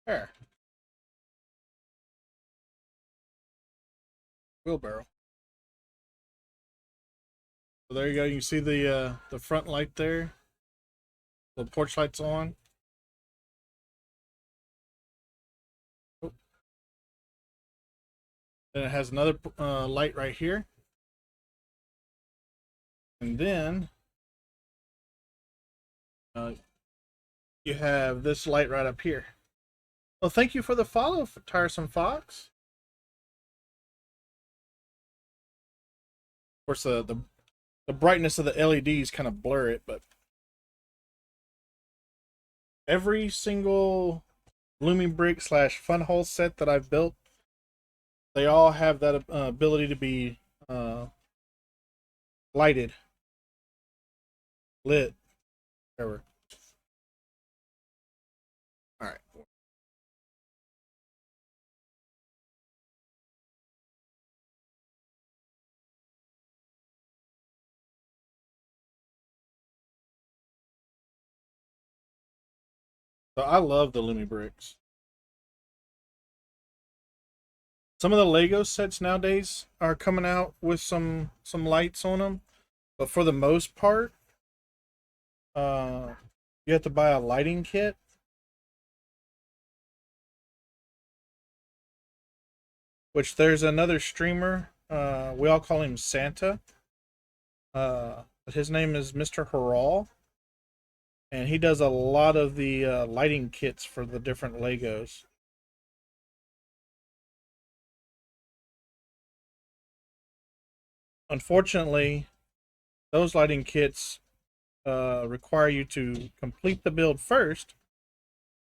There. Wheelbarrow. So there you go. You can see the front light there. The porch light's on. Oh. Then it has another light right here. And then you have this light right up here. Well, thank you for the follow, Tiresome Fox. Of course, the brightness of the LEDs kind of blur it, but every single LumiBricks / Funhole set that I've built, they all have that ability to be lighted, lit, whatever. All right. So I love the LumiBricks. Some of the Lego sets nowadays are coming out with some lights on them, but for the most part, you have to buy a lighting kit. Which there's another streamer. We all call him Santa. But his name is Mr. Haral, and he does a lot of the lighting kits for the different Legos. Unfortunately, those lighting kits require you to complete the build first,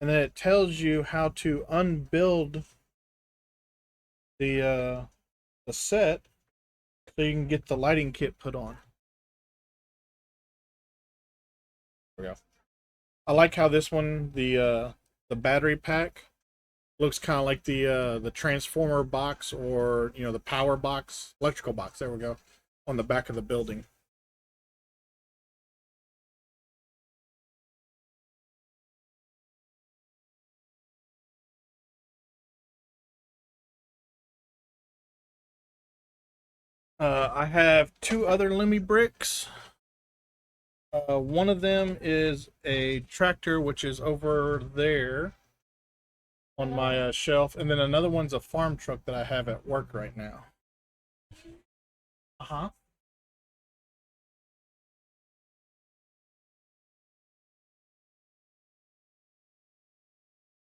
and then it tells you how to unbuild the set so you can get the lighting kit put on. There we go. I like how this one, the battery pack, looks kind of like the transformer box, or the power box, electrical box. There we go. on the back of the building. I have two other LumiBricks. One of them is a tractor, which is over there on my shelf, and then another one's a farm truck that I have at work right now. Uh-huh.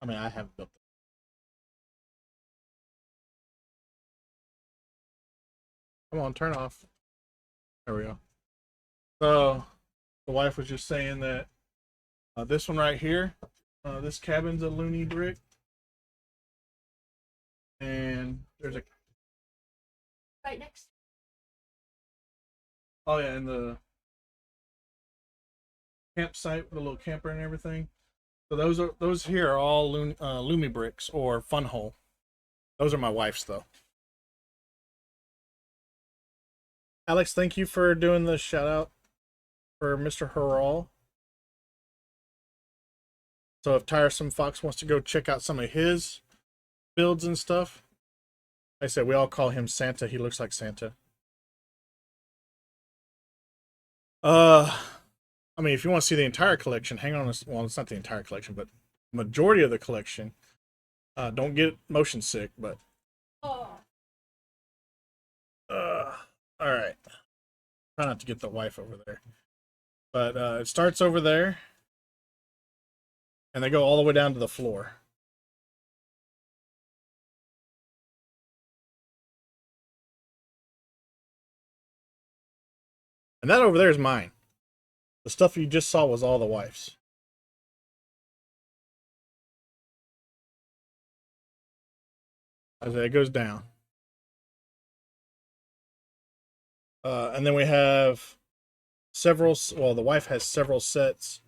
I mean, I have built it. Come on, turn off. There we go. So the wife was just saying that this one right here, this cabin's a LumiBrick, and there's a right next. oh yeah, and the campsite with a little camper and everything. So those here are all LumiBricks or Fun Hole. Those are my wife's though. Alex, thank you for doing the shout out for Mr. Harrell. So if Tiresome Fox wants to go check out some of his builds and stuff, like I said, we all call him Santa. He looks like Santa. I mean, if you want to see the entire collection, hang on. Well, it's not the entire collection, but majority of the collection. Don't get motion sick, but. Oh. All right. Try not to get the wife over there. But it starts over there, and they go all the way down to the floor. And that over there is mine. The stuff you just saw was all the wife's. As it goes down. And then we have several, well, the wife has several sets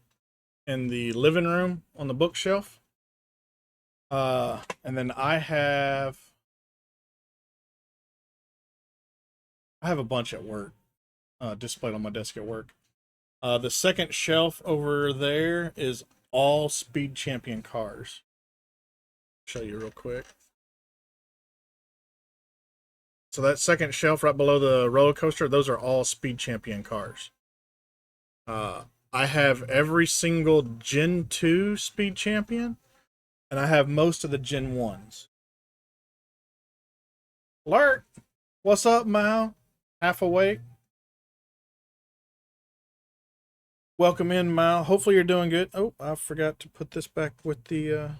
in the living room on the bookshelf. And then I have a bunch at work, displayed on my desk at work. The second shelf over there is all Speed Champion cars. Show you real quick. So that second shelf right below the roller coaster, those are all Speed Champion cars. I have every single Gen 2 Speed Champion, and I have most of the Gen 1s. Alert! What's up, Mal? Half awake? Welcome in, Mal. Hopefully you're doing good. Oh, I forgot to put this back with the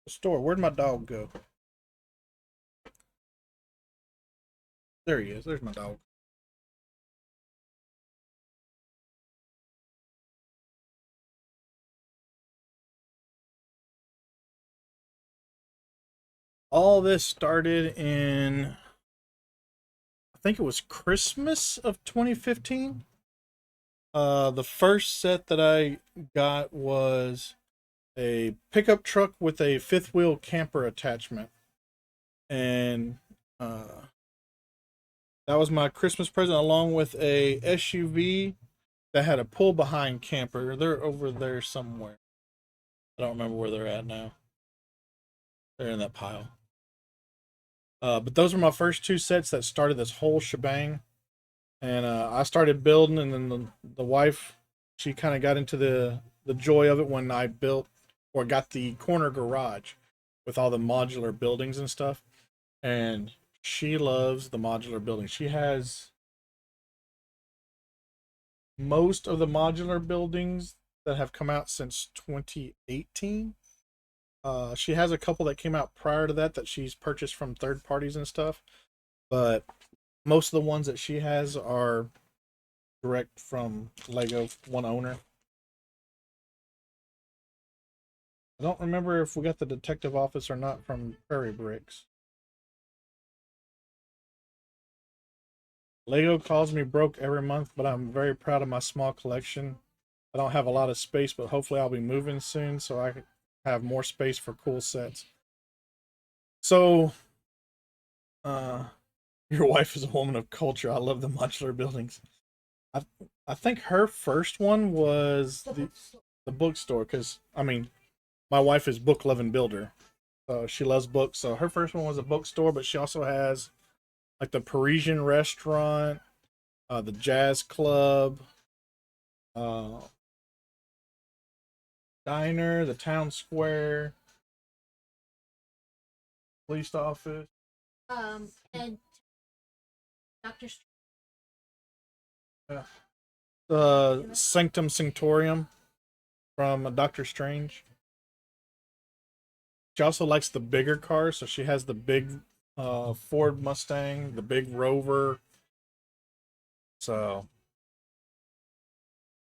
store. Where'd my dog go? There he is. There's my dog. All this started in, I think it was Christmas of 2015. The first set that I got was a pickup truck with a fifth wheel camper attachment. And that was my Christmas present, along with a SUV that had a pull behind camper. They're over there somewhere. I don't remember where they're at now. They're in that pile. But those were my first two sets that started this whole shebang. And I started building, and then the wife, she kind of got into the joy of it when I built or got the corner garage with all the modular buildings and stuff. And she loves the modular building. She has most of the modular buildings that have come out since 2018. She has a couple that came out prior to that she's purchased from third parties and stuff. But most of the ones that she has are direct from Lego, one owner. I don't remember if we got the detective office or not from Prairie Bricks. Lego calls me broke every month, but I'm very proud of my small collection. I don't have a lot of space, but hopefully I'll be moving soon so I can have more space for cool sets. So, Your wife is a woman of culture. I love the modular buildings. I I think her first one was the bookstore because I mean my wife is book loving builder. So she loves books. So her first one was a bookstore, but she also has like the Parisian restaurant, the jazz club, uh, diner, the town square, police office. And Doctor Yeah. The Sanctum Sanctorium from Doctor Strange. She also likes the bigger cars, so she has the big Ford Mustang, the big Rover. So,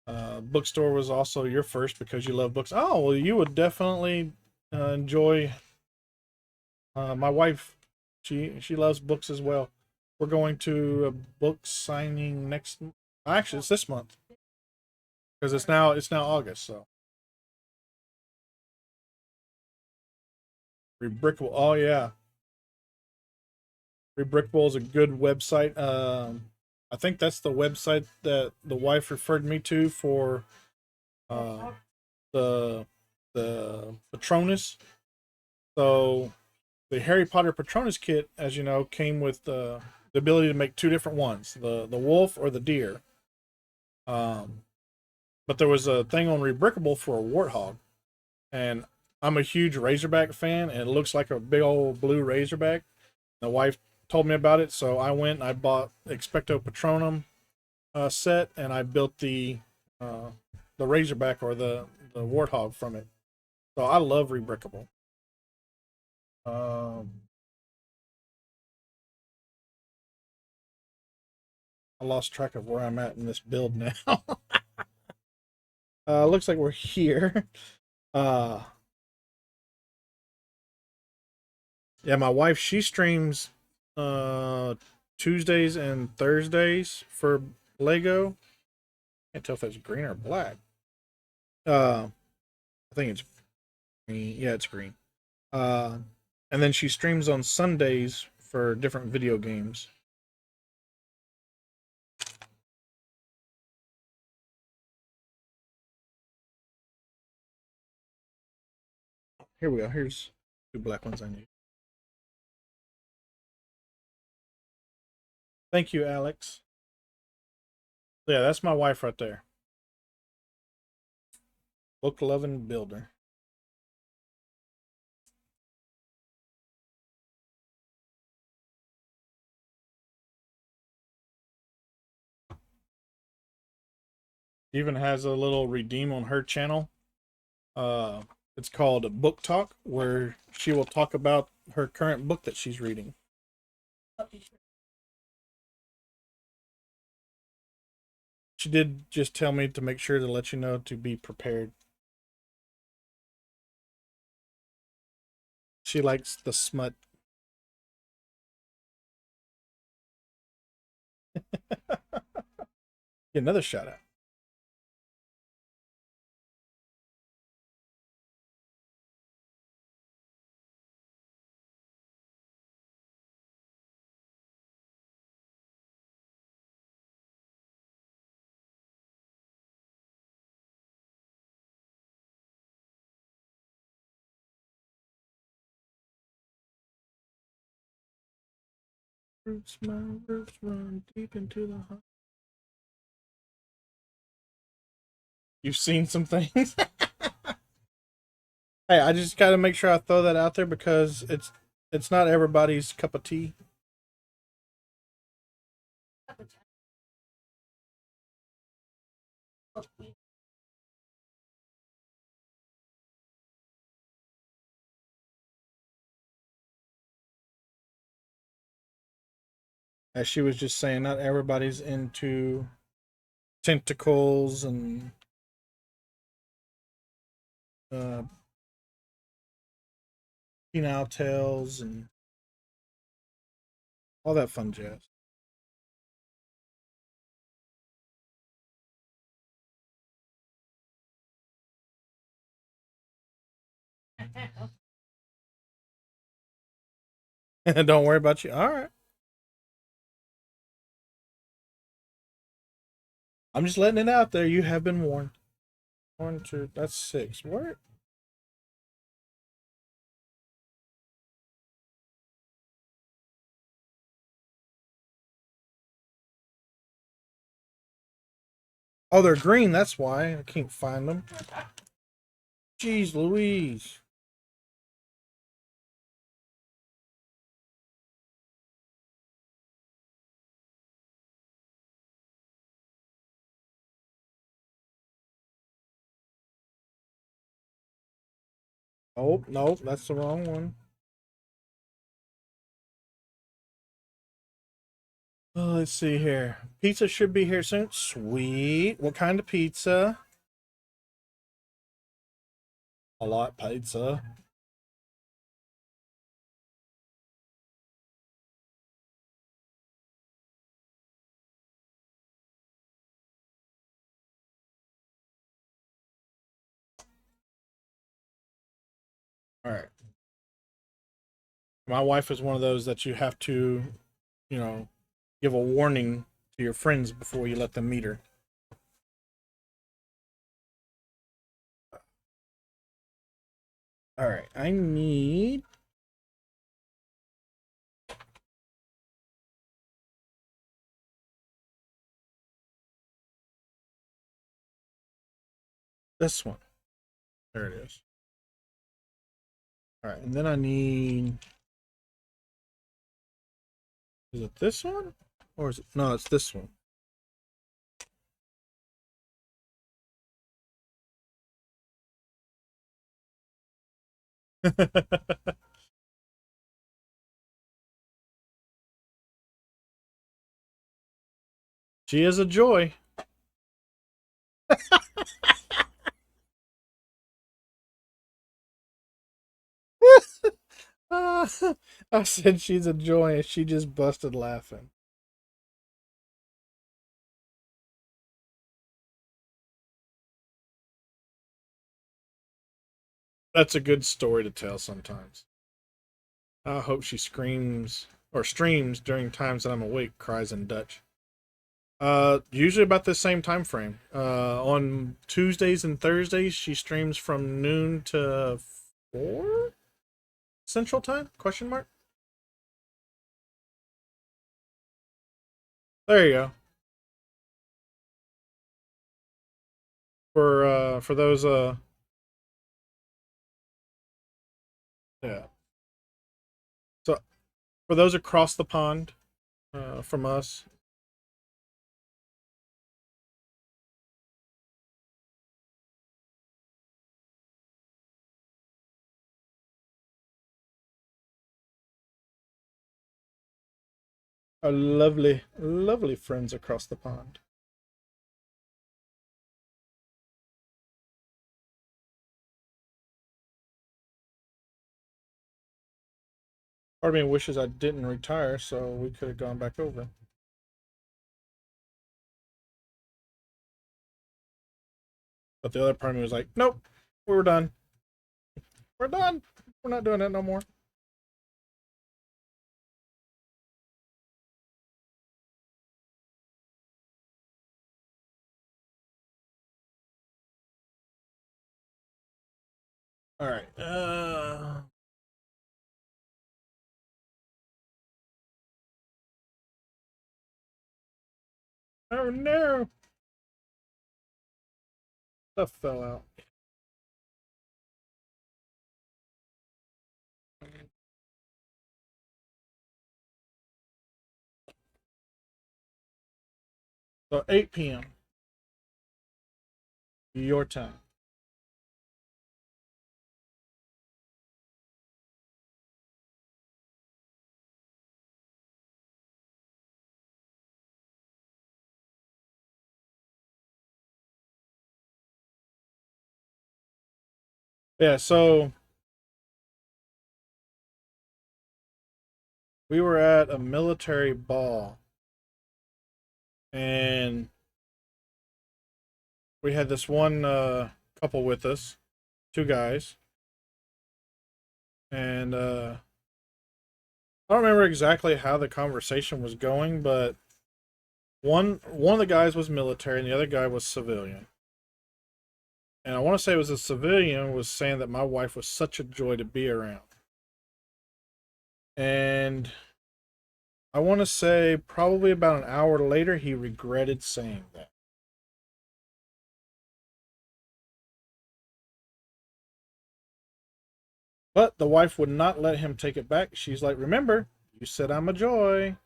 bookstore was also your first because you love books. Oh, well, you would definitely enjoy. My wife, she loves books as well. We're going to a book signing next. Actually, it's this month because it's now August. So, Rebrickable. Oh yeah, Rebrickable is a good website. I think that's the website that the wife referred me to for uh, the Patronus. So the Harry Potter Patronus kit, as you know, came with the ability to make two different ones: the wolf or the deer. Um, but there was a thing on Rebrickable for a warthog, and I'm a huge Razorback fan, and it looks like a big old blue Razorback. The wife told me about it, so I went and I bought Expecto Patronum set, and I built uh, the Razorback or the Warthog from it. So I love Rebrickable. Um, I lost track of where I'm at in this build now. Looks like we're here. Uh, yeah, my wife she streams uh Tuesdays and Thursdays for Lego. Can't tell if it's green or black. I think it's green. Yeah, it's green. Uh, and then she streams on Sundays for different video games. Here we go. Here's two black ones I need. Thank you, Alex. Yeah, that's my wife right there. Book loving builder. She even has a little redeem on her channel. Uh, it's called Book Talk, where she will talk about her current book that she's reading. She did just tell me to make sure to let you know to be prepared. She likes the smut. Get another shout out. Roots, my roots run deep into the heart. You've seen some things. Hey, I just got to make sure I throw that out there because it's not everybody's cup of tea. As she was just saying, not everybody's into tentacles and uh, penile tails and all that fun jazz. Don't worry about you. All right. I'm just letting it out there. You have been warned. 1, 2, that's 6. Where? Oh, they're green. That's why I can't find them. Jeez Louise. Oh, no, that's the wrong one. Oh, let's see here. Pizza should be here soon. Sweet. What kind of pizza? A lot pizza. All right. My wife is one of those that you have to, you know, give a warning to your friends before you let them meet her. All right. I need this one. There it is. All right. And then I need. Is it this one? Or is it? No, it's this one. She is a joy. I said she's a joy and she just busted laughing. That's a good story to tell sometimes. I hope she screams or streams during times that I'm awake, cries in Dutch. Usually about the same time frame. On Tuesdays and Thursdays, she streams from noon to 4 Central Time? Question mark. There you go. For those yeah. So for those across the pond, from us, our lovely, lovely friends across the pond. Part of me wishes I didn't retire so we could have gone back over. But the other part of me was like, nope, we're done. We're done. We're not doing it no more. All right. Oh no. Stuff fell out. So 8 p.m. your time. Yeah, so we were at a military ball and we had this one couple with us, two guys, and I don't remember exactly how the conversation was going, but One of the guys was military and the other guy was civilian. And I want to say it was a civilian was saying that my wife was such a joy to be around. And I want to say probably about an hour later he regretted saying that. But the wife would not let him take it back. She's like, "Remember, you said I'm a joy."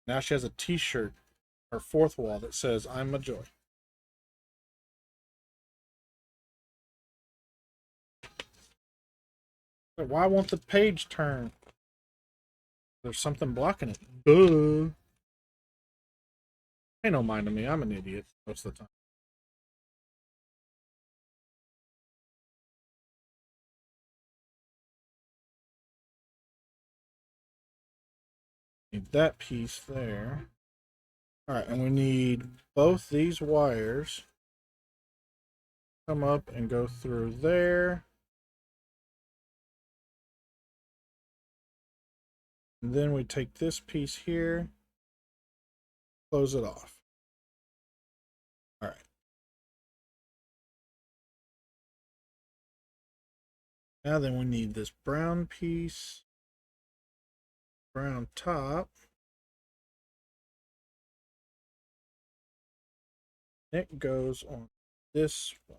Now she has a t-shirt, her fourth wall, that says I'm a joy. But why won't the page turn? There's something blocking it. Duh. Ain't no mind to me. I'm an idiot most of the time. Need that piece there. Alright, and we need both these wires come up and go through there. And then we take this piece here, close it off. Alright. Now then we need this brown piece, brown top. It goes on this one.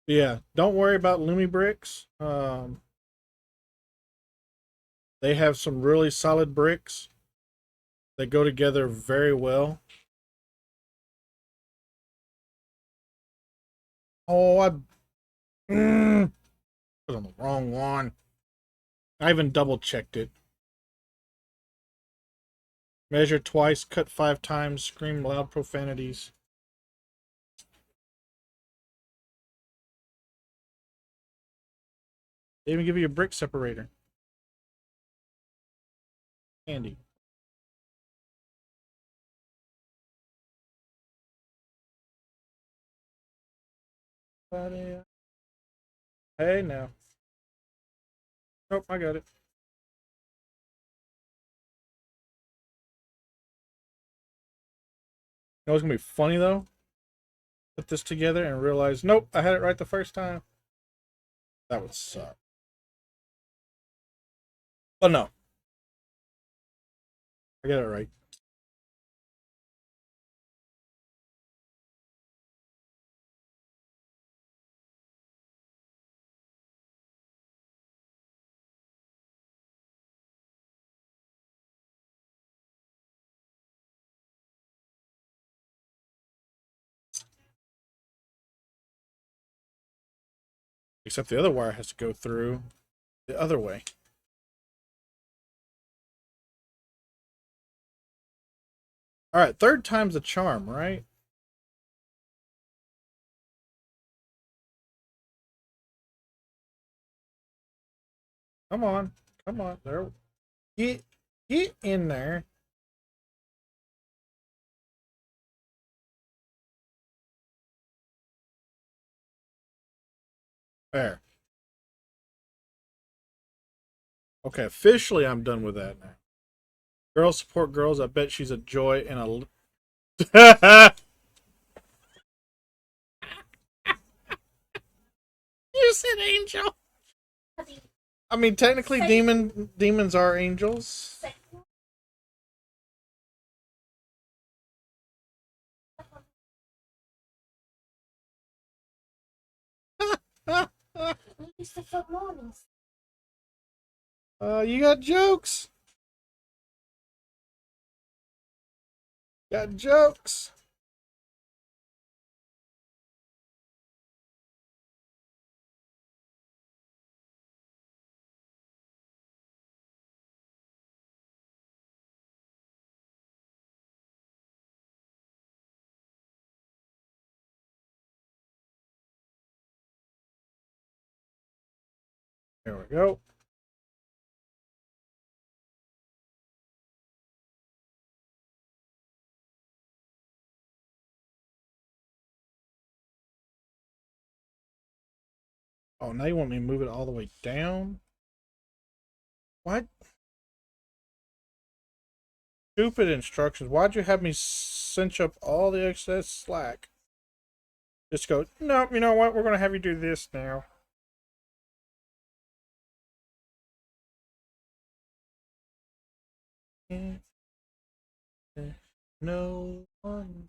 Yeah, don't worry about LumiBricks. They have some really solid bricks that go together very well. Oh, I put on the wrong one. I even double checked it. Measure twice, cut 5 times, scream loud profanities. They even give you a brick separator. Handy. Hey now. Nope, I got it. You know what's gonna be funny though? Put this together and realize, nope, I had it right the first time. That would suck. But no. I got it right. Except the other wire has to go through the other way. Alright, third time's a charm, right? Come on. Come on. There. Get in there. There. Okay, officially I'm done with that now. Girls support girls. I bet she's a joy and a... You said angel. I mean, technically demons are angels. You got jokes. Got jokes. There we go. Oh, now you want me to move it all the way down? What? Stupid instructions. Why'd you have me cinch up all the excess slack? Just go, nope, you know what? We're going to have you do this now. No one.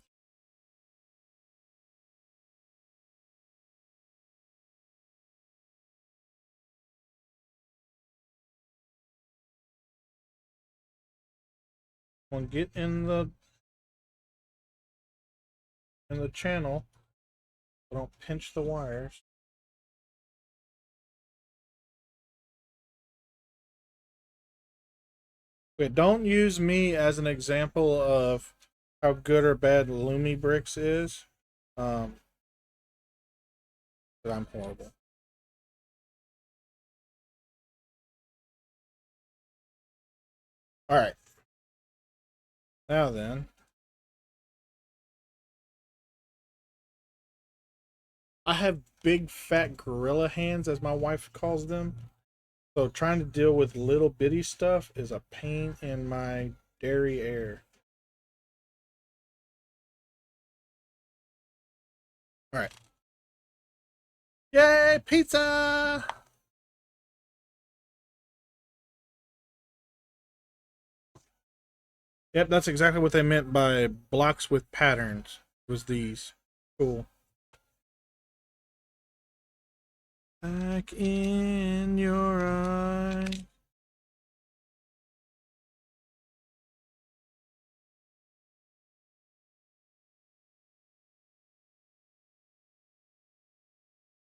Well, get in the channel. Don't pinch the wires. Wait, don't use me as an example of how good or bad LumiBricks is. Um, 'Cause I'm horrible. All right. Now then, I have big fat gorilla hands, as my wife calls them. So trying to deal with little bitty stuff is a pain in my derriere. All right. Yay, pizza! Yep, that's exactly what they meant by blocks with patterns. Was these cool? Back in your eye.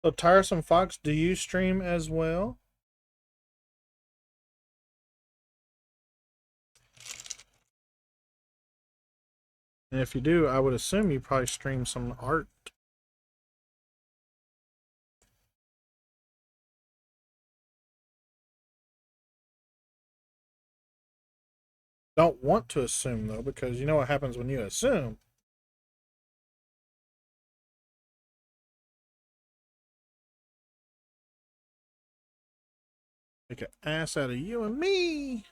So, Tiresome Fox, do you stream as well? And if you do, I would assume you probably stream some art. Don't want to assume, though, because you know what happens when you assume. Make an ass out of you and me.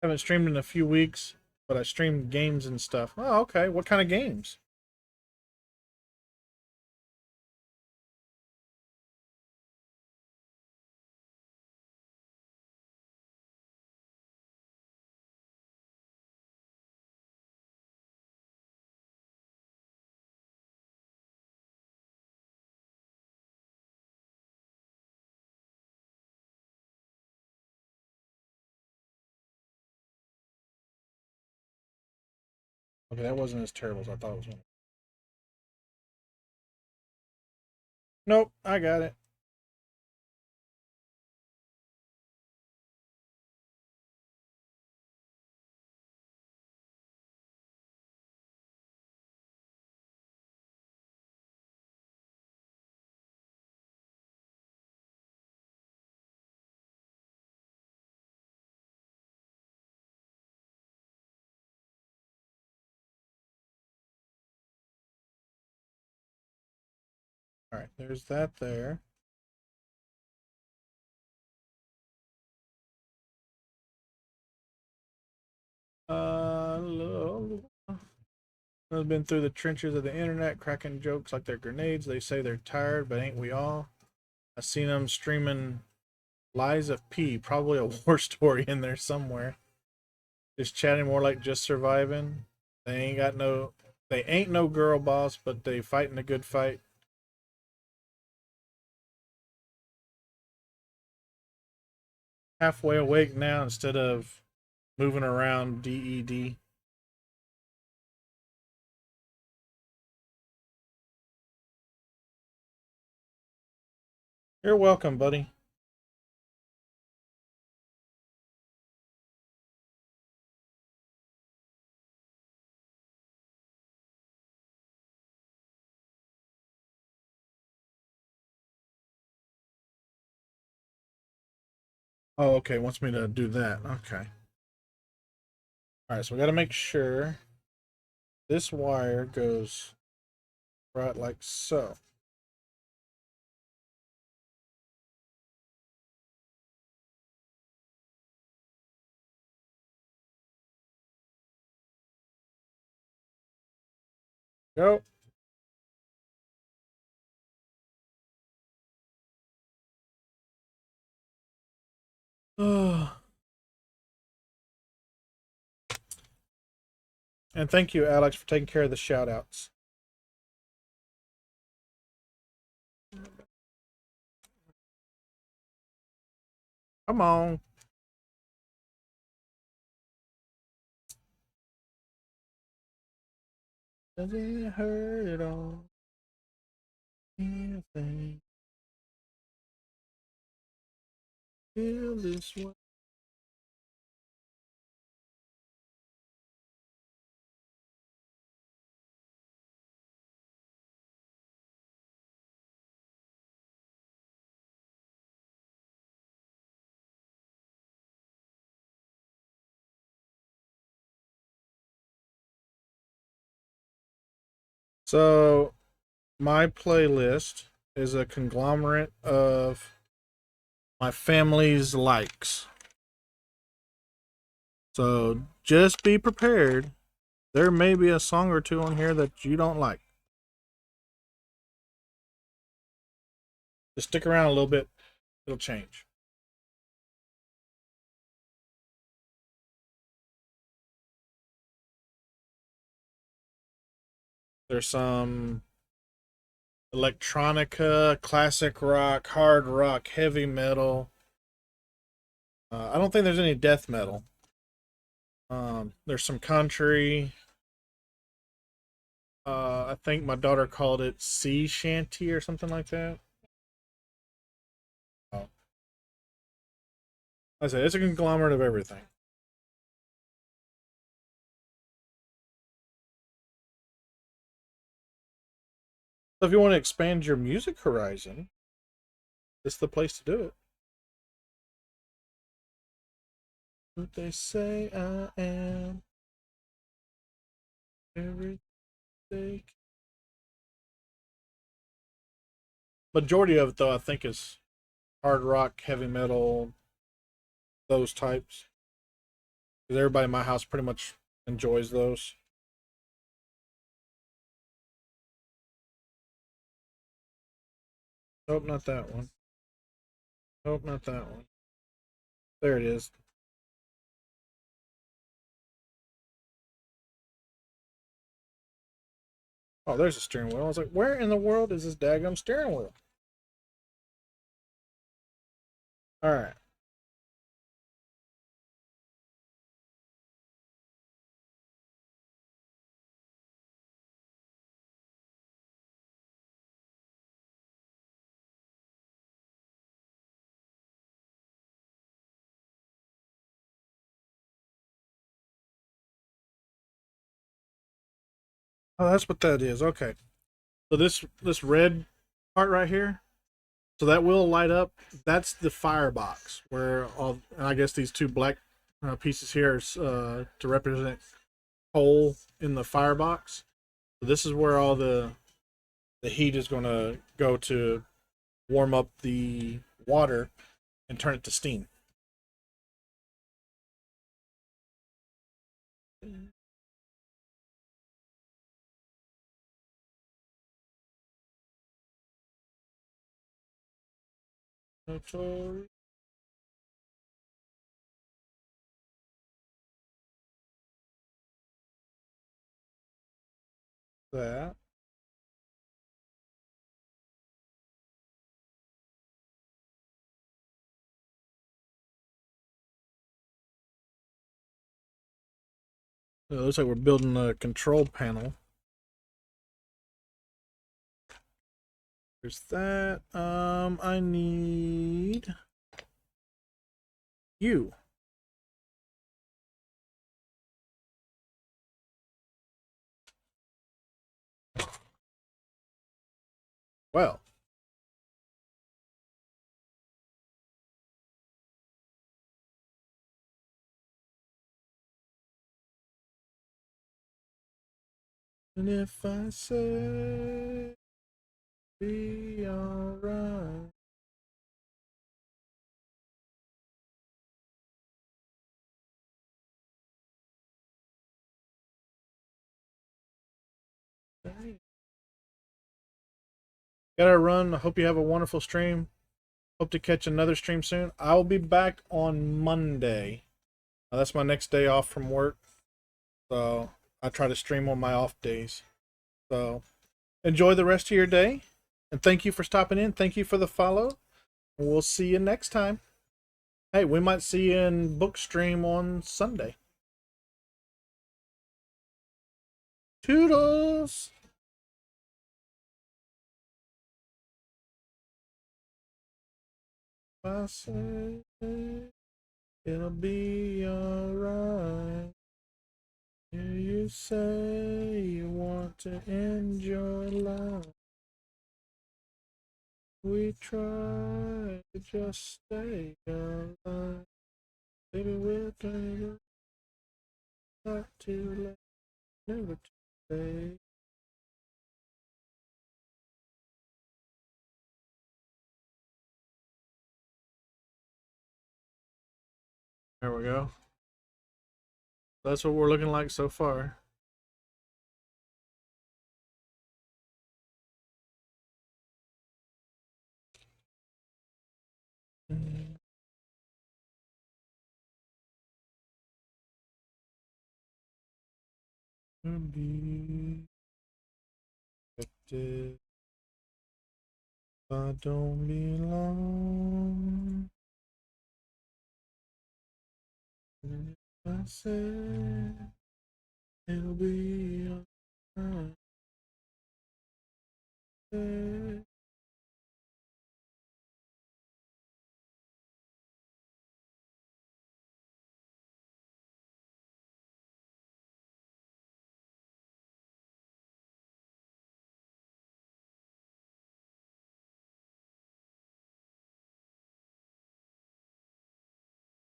Haven't streamed in a few weeks, but I streamed games and stuff. Oh, okay. What kind of games? Okay, that wasn't as terrible as I thought it was going to. Nope, I got it. All right, there's that there. I've been through the trenches of the internet, cracking jokes like they're grenades. They say they're tired, but ain't we all? I seen them streaming Lies of P, probably a war story in there somewhere. Just chatting more like just surviving. They ain't no girl boss, but they fighting a good fight. Halfway awake now instead of moving around DED. You're welcome, buddy. Oh, okay. Wants me to do that. Okay. Alright, so we gotta make sure this wire goes right like so. Go. And thank you, Alex, for taking care of the shout outs. Come on. Does it hurt at all? Anything? Feel this way? So, my playlist is a conglomerate of my family's likes. So, just be prepared. There may be a song or two on here that you don't like. Just stick around a little bit, it'll change. There's some electronica, classic rock, hard rock, heavy metal. I don't think there's any death metal. There's some country. I think my daughter called it sea shanty or something like that. Oh. I said it's a conglomerate of everything. So if you want to expand your music horizon, this is the place to do it. What they say I am. Everything. Majority of it, though, I think is hard rock, heavy metal, those types. Because everybody in my house pretty much enjoys those. Nope, not that one. Nope, not that one. There it is. Oh, there's a steering wheel. I was like, where in the world is this daggum steering wheel? All right. Oh, that's what that is. Okay. So this red part right here, so that will light up. That's the firebox where all. And I guess these two black pieces here is to represent coal in the firebox. So this is where all the heat is going to go to warm up the water and turn it to steam. That. It looks like we're building a control panel. There's that. I need you. Well, And if I say be alright. Gotta run. I hope you have a wonderful stream. Hope to catch another stream soon. I'll be back on Monday. That's my next day off from work. So I try to stream on my off days. So enjoy the rest of your day. And thank you for stopping in. Thank you for the follow. We'll see you next time. Hey, we might see you in book stream on Sunday. Toodles! I say it'll be alright. Hear you say you want to enjoy life. We try to just stay alive. Baby, we're playing not too late, never too late. There we go. That's what we're looking like so far. Be affected. I don't belong. I said it'll be alright.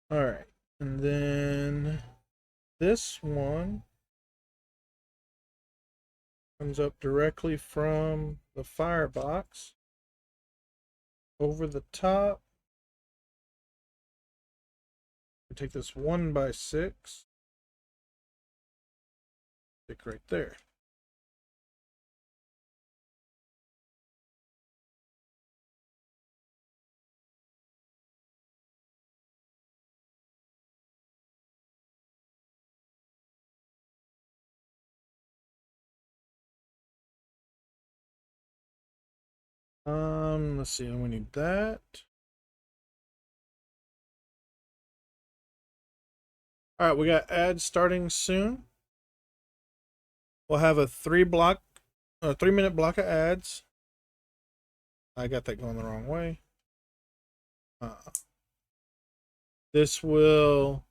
Alright, and then this one comes up directly from the firebox over the top. We take this 1x6, stick right there. Let's see, we need that. All right, we got ads starting soon. We'll have a 3-minute block of ads. I got that going the wrong way. This will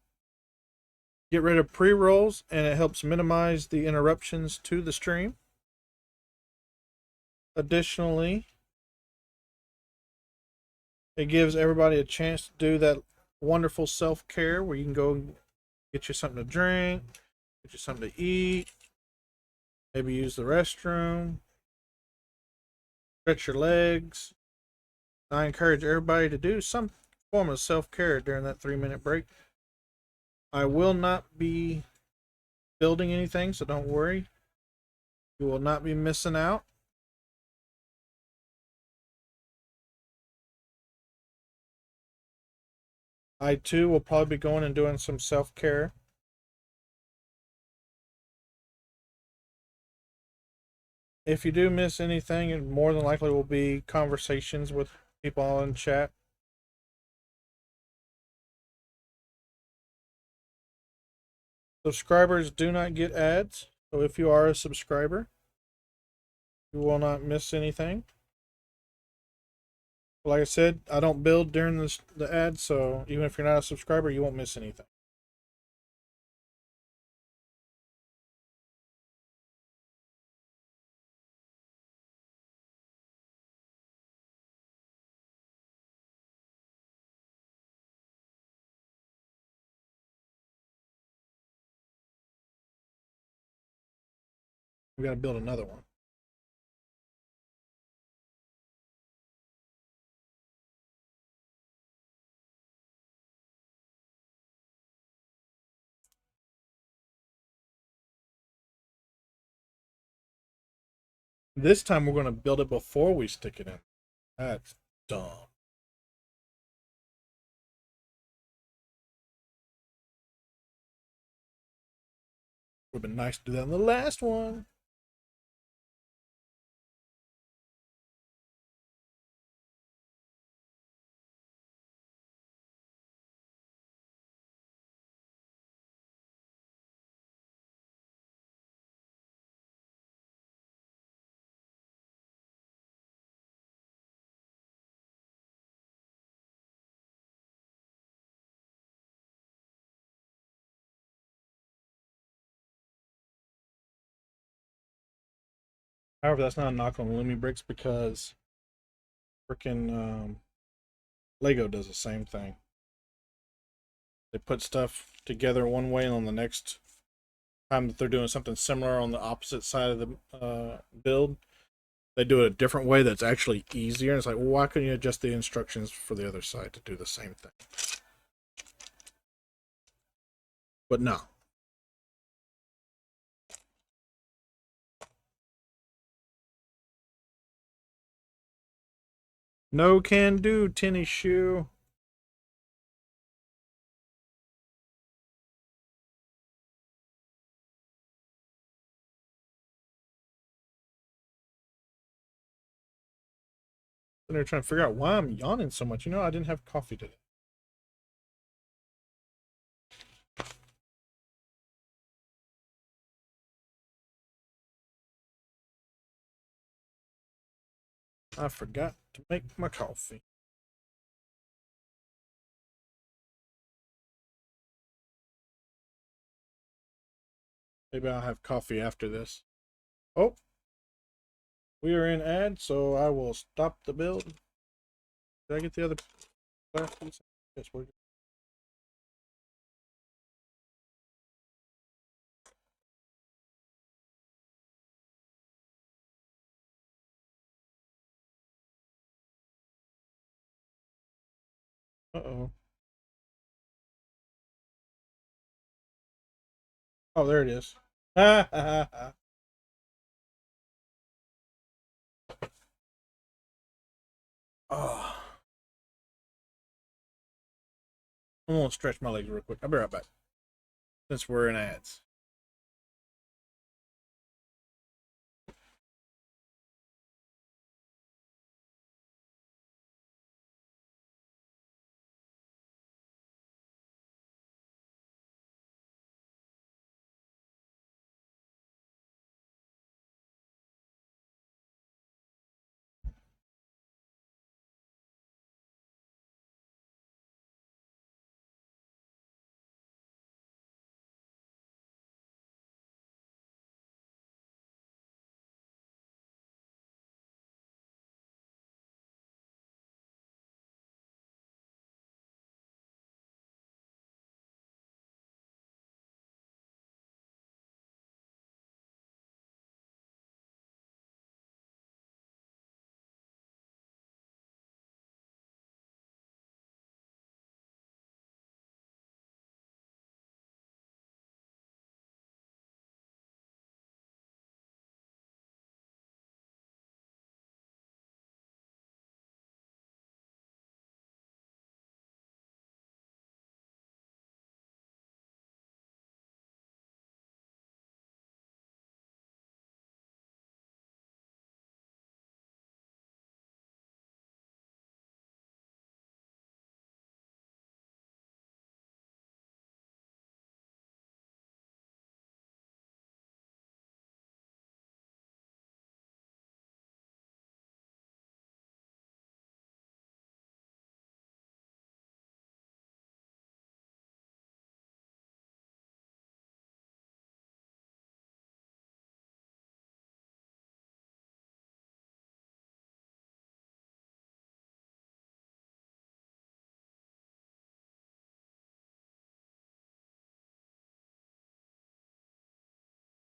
get rid of pre-rolls and it helps minimize the interruptions to the stream. Additionally, it gives everybody a chance to do that wonderful self-care where you can go get you something to drink, get you something to eat, maybe use the restroom, stretch your legs. I encourage everybody to do some form of self-care during that 3-minute break. I will not be building anything, so don't worry. You will not be missing out. I too will probably be going and doing some self-care. If you do miss anything, it more than likely will be conversations with people in chat. Subscribers do not get ads, so if you are a subscriber, you will not miss anything. Like I said, I don't build during the ads, so even if you're not a subscriber, you won't miss anything. We got to build another one. This time we're going to build it before we stick it in. That's dumb. Would have been nice to do that in the last one. However, that's not a knock on LumiBricks because freaking Lego does the same thing. They put stuff together one way, and on the next time that they're doing something similar on the opposite side of the build, they do it a different way that's actually easier. And it's like, well, why couldn't you adjust the instructions for the other side to do the same thing? But no. No can do, Tinny Shoe. And they're trying to figure out why I'm yawning so much. You know, I didn't have coffee today. I forgot to make my coffee. Maybe I'll have coffee after this. Oh, we are in ad, so I will stop the build. Did I get the other glass piece? Yes, we're good. Uh-oh. Oh, there it is. Ha ha ha ha. Oh. I'm gonna stretch my legs real quick. I'll be right back. Since we're in ads.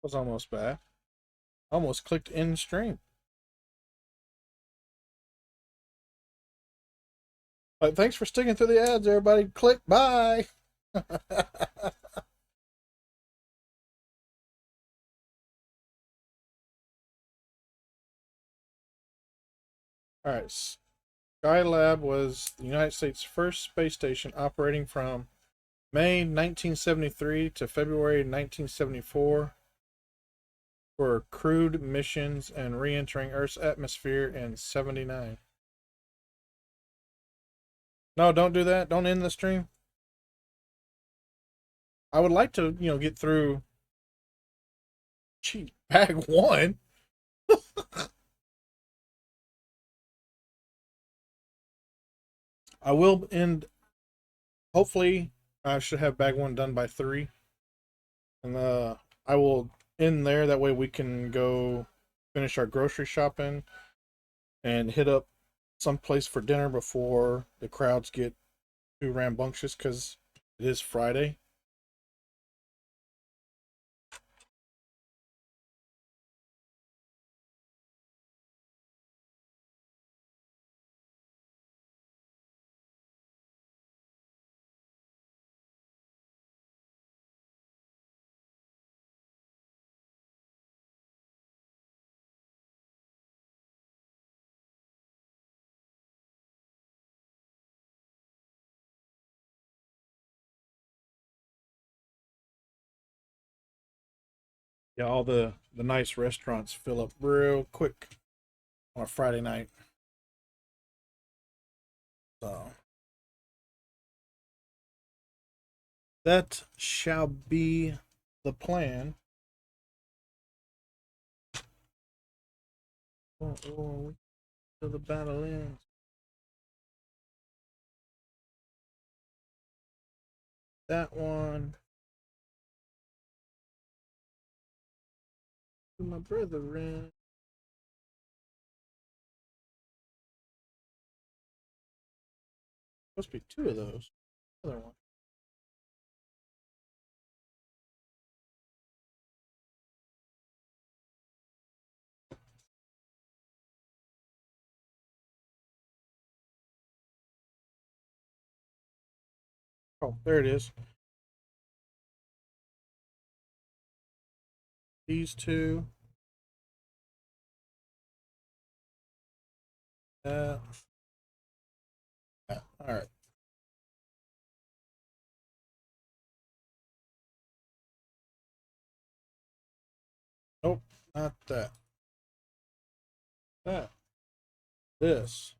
Was almost bad. Almost clicked in stream. But thanks for sticking through the ads, everybody. Click bye. All right. Skylab was the United States' first space station operating from May 1973 to February 1974 for crewed missions and re-entering Earth's atmosphere in 79. No, don't do that. Don't end the stream. I would like to, get through bag one. I will end. Hopefully, I should have bag one done by 3, and I will end there. That way, we can go finish our grocery shopping and hit up some place for dinner before the crowds get too rambunctious, because it is Friday. Yeah, all the nice restaurants fill up real quick on a Friday night. So that shall be the plan. Oh, till the battle ends. That one. To my brethren. Supposed to be 2 of those. Other one. Oh, there it is. These 2. That. All right. Nope, not that. That. This.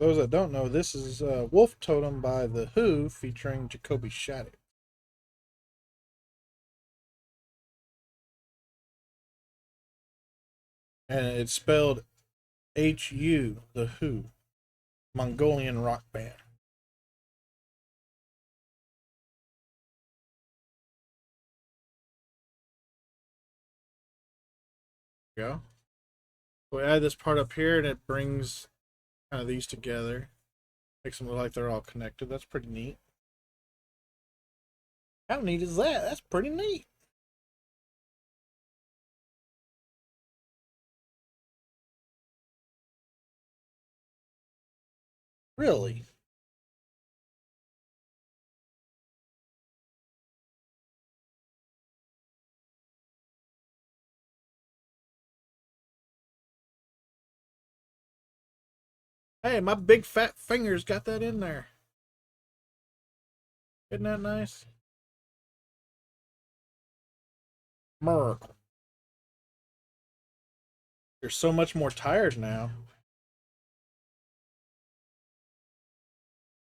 Those that don't know, this is Wolf Totem by The Who featuring Jacoby Shaddix. And it's spelled HU, The Who, Mongolian rock band. There you go. We add this part up here and it brings kind of these together. Makes them look like they're all connected. That's pretty neat. How neat is that? That's pretty neat. Really? Hey, my big fat fingers got that in there. Isn't that nice? Miracle. You're so much more tired now.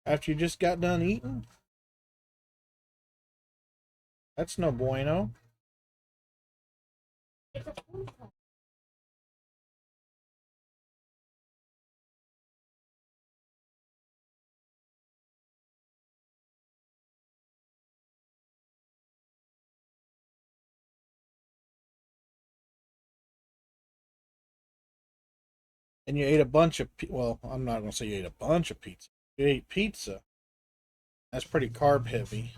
After you just got done eating? That's no bueno. It's a phone call. and you ate a bunch of, well, I'm not going to say you ate a bunch of pizza. You ate pizza. That's pretty carb heavy.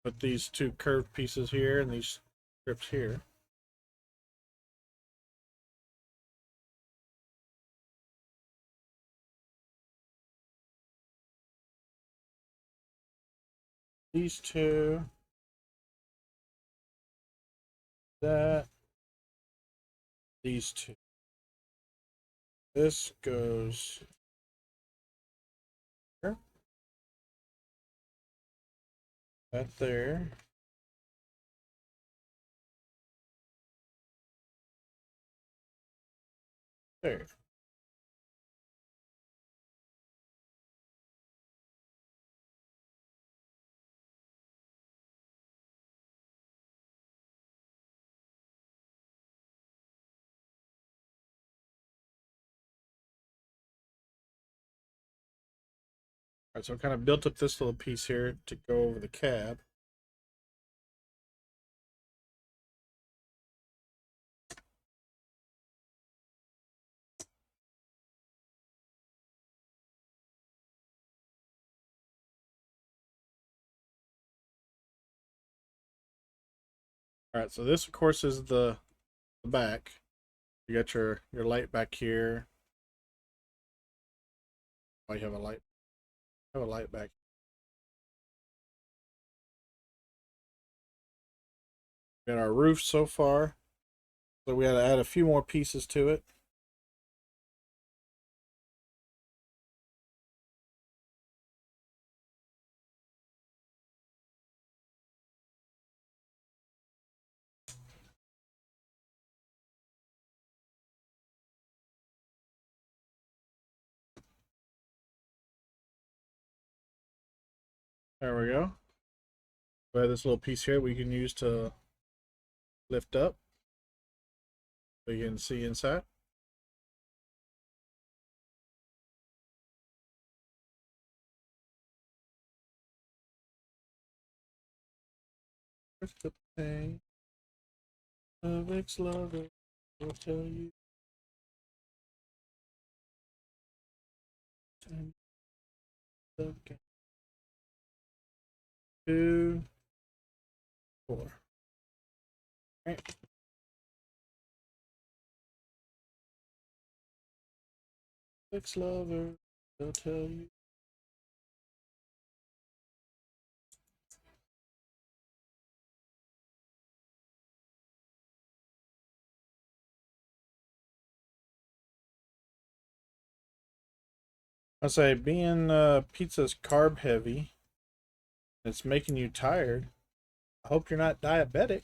Put these two curved pieces here and these strips here. These two. That. These two. This goes here. That there. There. All right, so I kind of built up this little piece here to go over the cab. All right, so this of course is the back. You got your light back here. Oh, you have a light. Have a light back. Got our roof so far. So we had to add a few more pieces to it. There we go. We have this little piece here we can use to lift up so you can see inside. Where's the pain of ex-lover? I'll tell you. 2, 4. Right. Ex-lover, they'll tell you. I say being pizza's carb heavy, it's making you tired. I hope you're not diabetic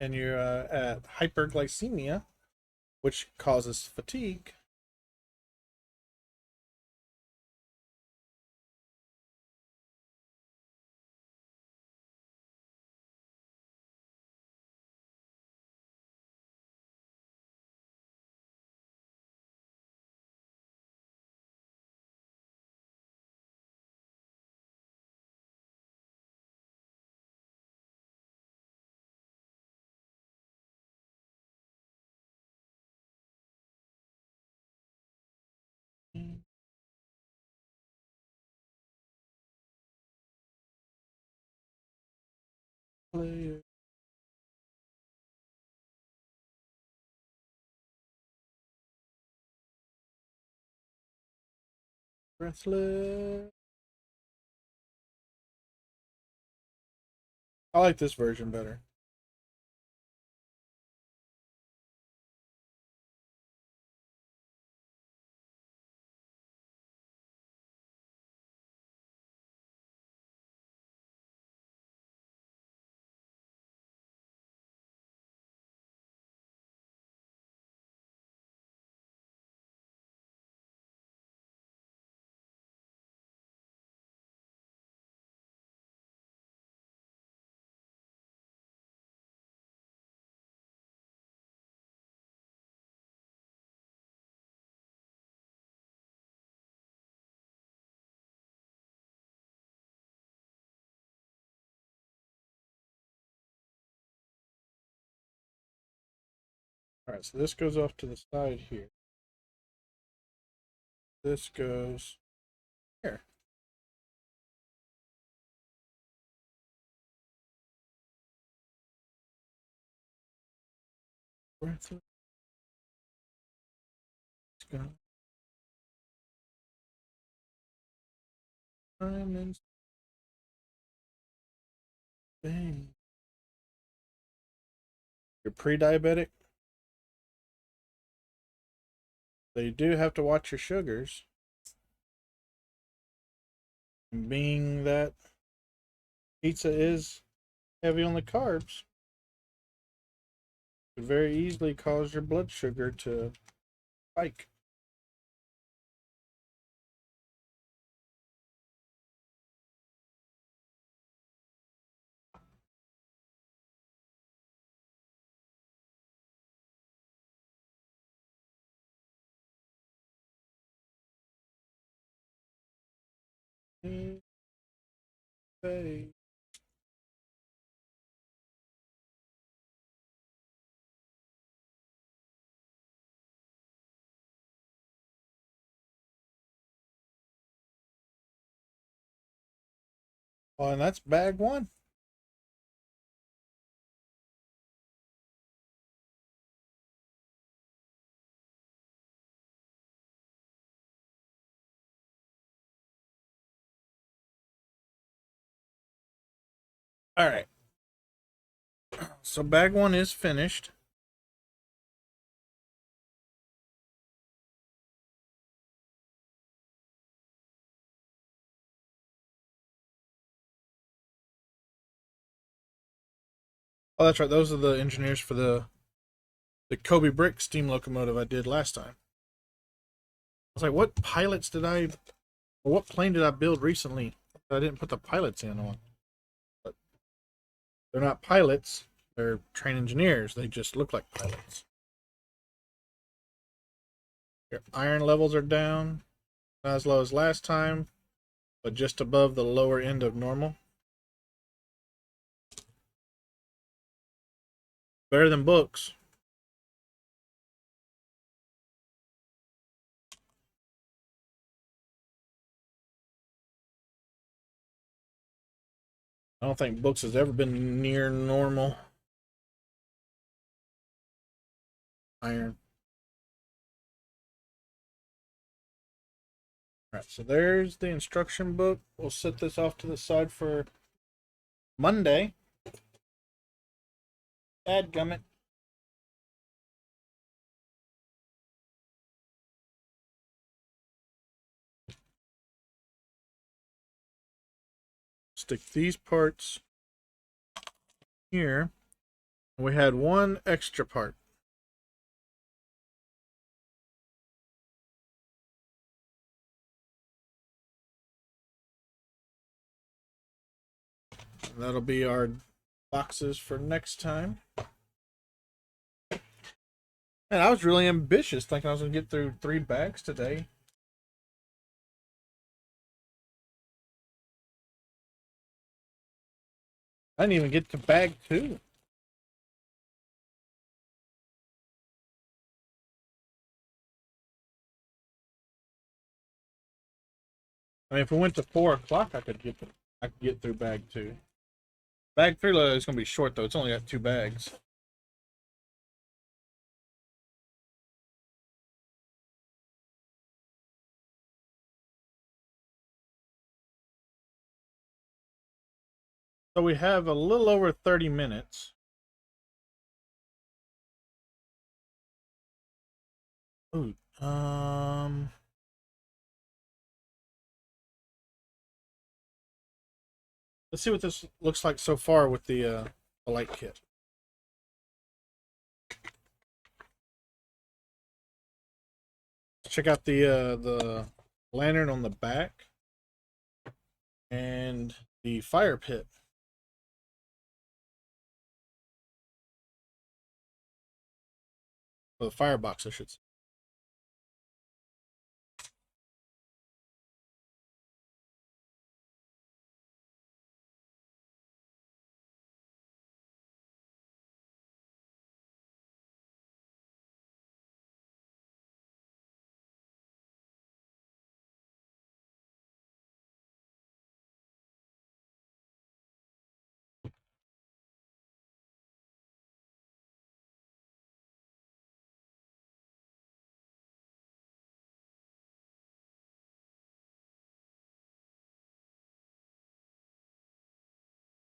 and you're at hyperglycemia, which causes fatigue. Player. Breathless. I like this version better. Alright, so this goes off to the side here. This goes here. Where's it? It's gone. Diamonds. Bang. You're pre-diabetic? So you do have to watch your sugars. And being that pizza is heavy on the carbs, could very easily cause your blood sugar to spike. Hey. Oh, and that's bag one. All right. So bag one is finished. Oh, that's right. Those are the engineers for the LumiBricks steam locomotive I did last time. I was like, what pilots did I, or what plane did I build recently that I didn't put the pilots in on? But they're not pilots. They're train engineers. They just look like pilots. Your iron levels are down, not as low as last time, but just above the lower end of normal. Better than books. I don't think books has ever been near normal. Iron. All right, so there's the instruction book. We'll set this off to the side for Monday. Dadgummit. Stick these parts here. And we had one extra part. And that'll be our boxes for next time. And I was really ambitious, thinking I was going to get through 3 bags today. I didn't even get to bag 2. I mean, if we went to 4 o'clock, I could get through bag 2. Bag 3 is going to be short though. It's only got 2 bags. So we have a little over 30 minutes. Ooh, let's see what this looks like so far with the light kit. Check out the lantern on the back and the fire pit. Or the firebox, I should say.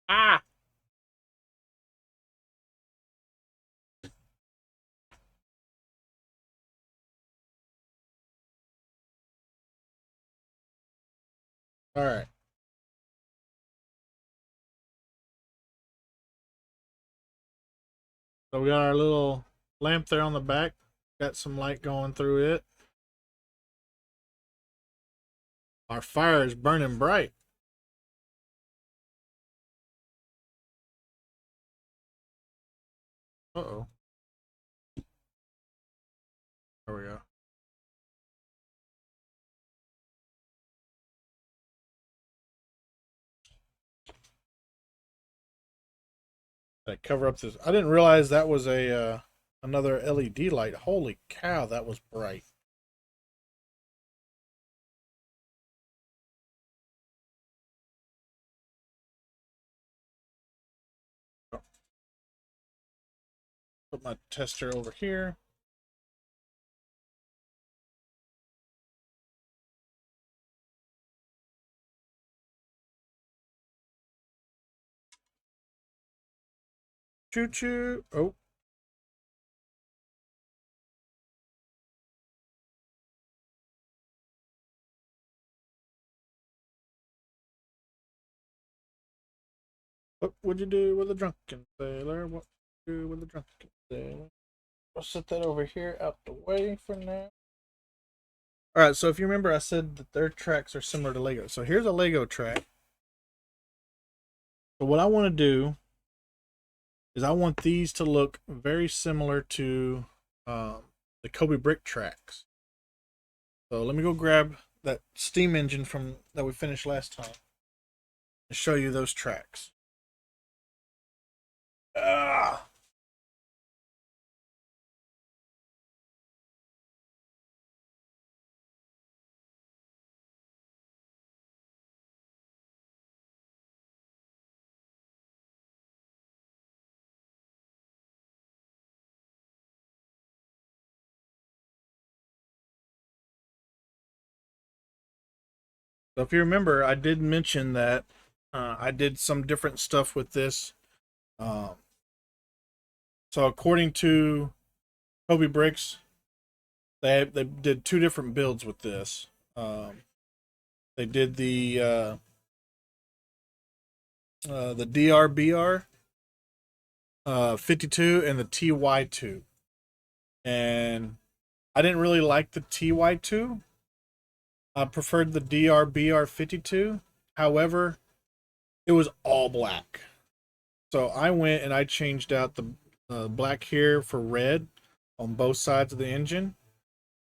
Ah! All right. So we got our little lamp there on the back. Got some light going through it. Our fire is burning bright. Uh-oh. There we go. I cover up this. I didn't realize that was a another LED light. Holy cow, that was bright. Put my tester over here. Choo choo. Oh. What would you do with a drunken sailor? What would you do with a drunken sailor? I'll set that over here out the way for now. All right, so if you remember, I said that their tracks are similar to Lego. So here's a Lego track. But what I want to do is I want these to look very similar to the Kobe brick tracks. So let me go grab that steam engine from that we finished last time and show you those tracks. Ah! So if you remember, I did mention that I did some different stuff with this. Um, so according to Kobe Bricks, they did two different builds with this. They did the DRBR 52 and the TY2, and I didn't really like the TY2. I preferred the DRBR 52. However, it was all black. So I went and I changed out the black here for red on both sides of the engine.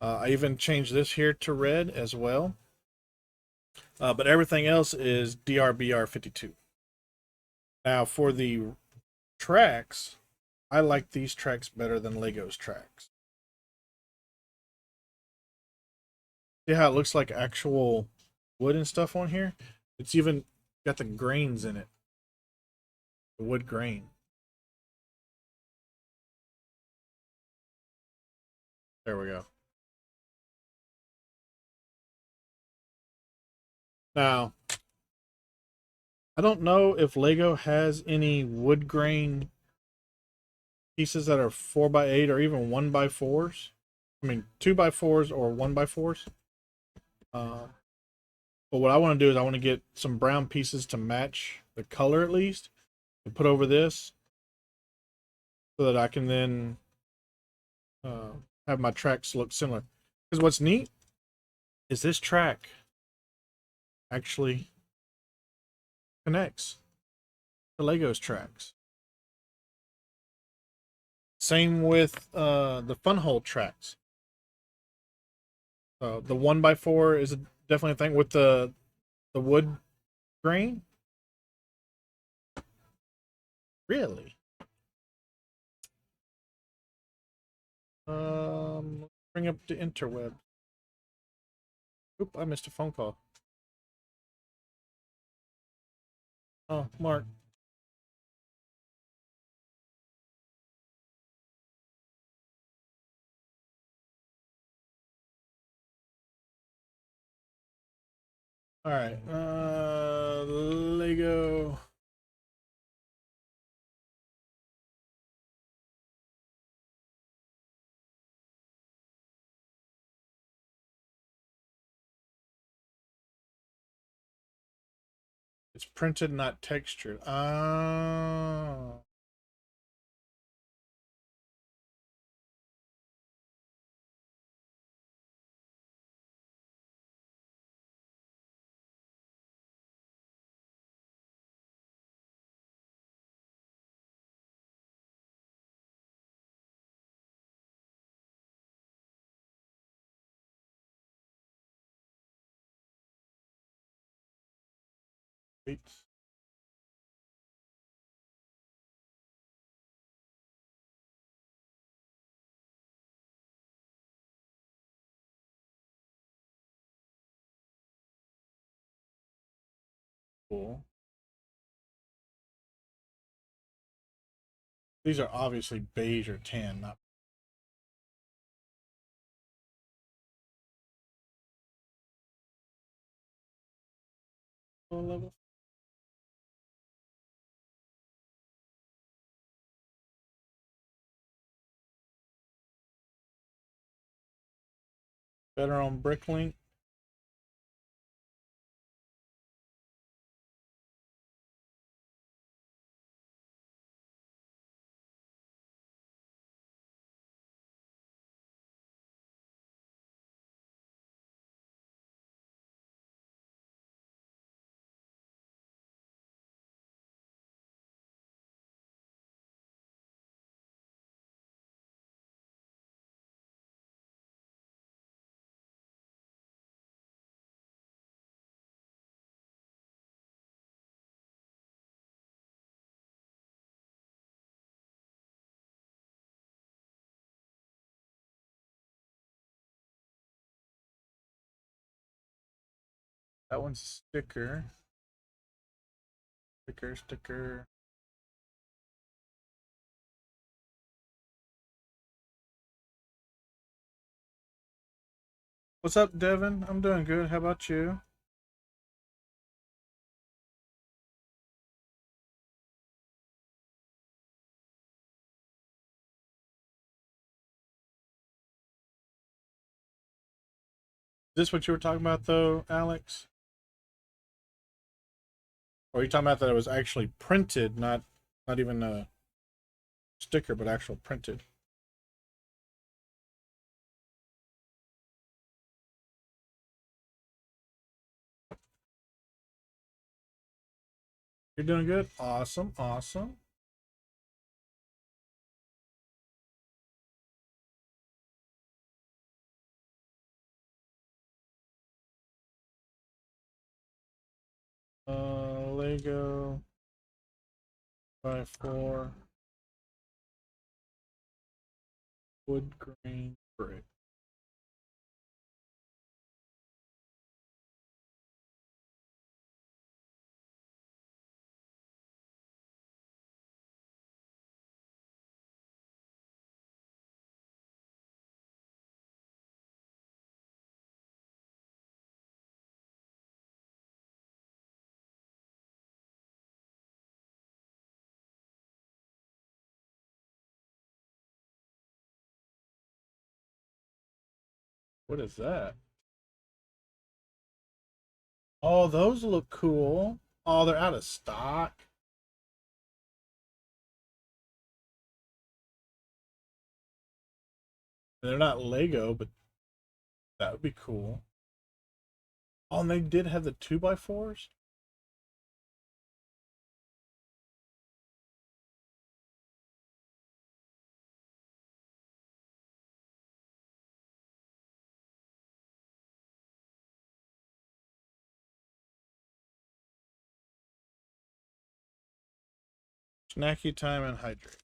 I even changed this here to red as well. But everything else is DRBR 52. Now for the tracks, I like these tracks better than Lego's tracks. See how it looks like actual wood and stuff on here? It's even got the grains in it. The wood grain. There we go. Now, I don't know if Lego has any wood grain pieces that are 4x8 or even 1x4s. I mean, 2x4s or 1x4s. But what I want to do is I want to get some brown pieces to match the color at least and put over this so that I can then have my tracks look similar. Because what's neat is this track actually connects to Lego's tracks. Same with the fun hole tracks. The 1x4 is definitely a thing with the wood grain. Really? Bring up the interweb. Oop, I missed a phone call. Oh, Mark. All right. Lego. It's printed, not textured. Oh. Wait. Cool. These are obviously beige or tan, not low level. Better on Bricklink. That one's a sticker. Sticker, sticker. What's up, Devin? I'm doing good. How about you? Is this what you were talking about, though, Alex? Or are you talking about that it was actually printed, not even a sticker, but actual printed? You're doing good. Awesome, awesome. Lego by 4 wood grain brick. What is that? Oh, those look cool. Oh, they're out of stock. They're not Lego, but that would be cool. Oh, and they did have the 2x4s? Snacky time and hydrate.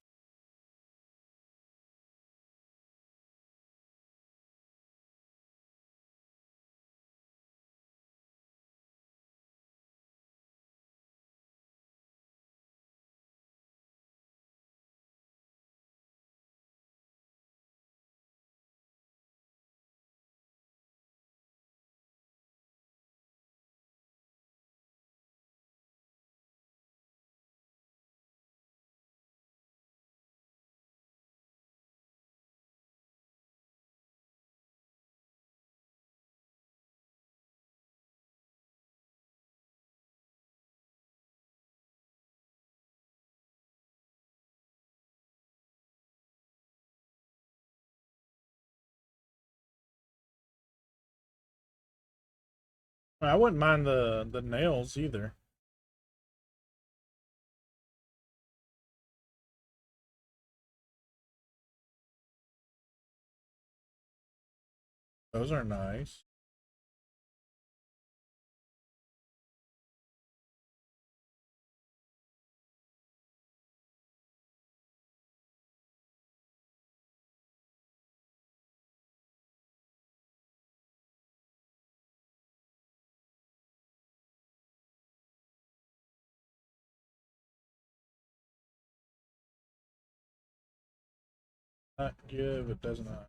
I wouldn't mind the nails either. Those are nice. Not give, it does not.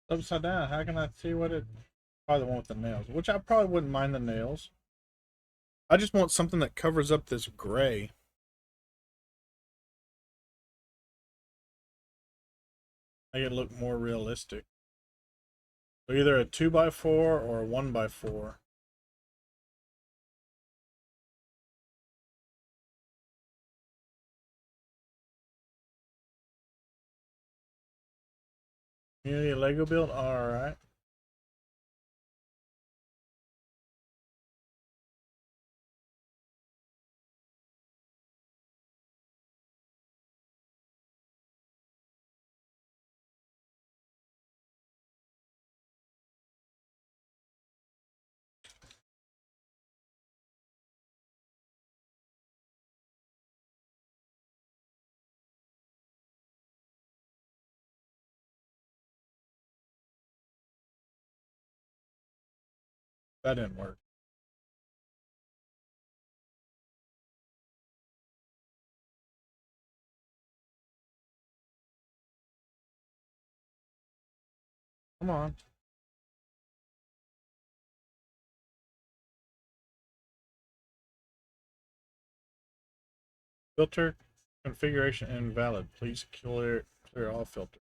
Upside down, how can I see what it... Probably the one with the nails, which I probably wouldn't mind the nails. I just want something that covers up this gray. Make it look more realistic. So either a 2x4 or a 1x4. Community Lego build? Alright. That didn't work. Come on. Filter configuration invalid. Please clear all filters.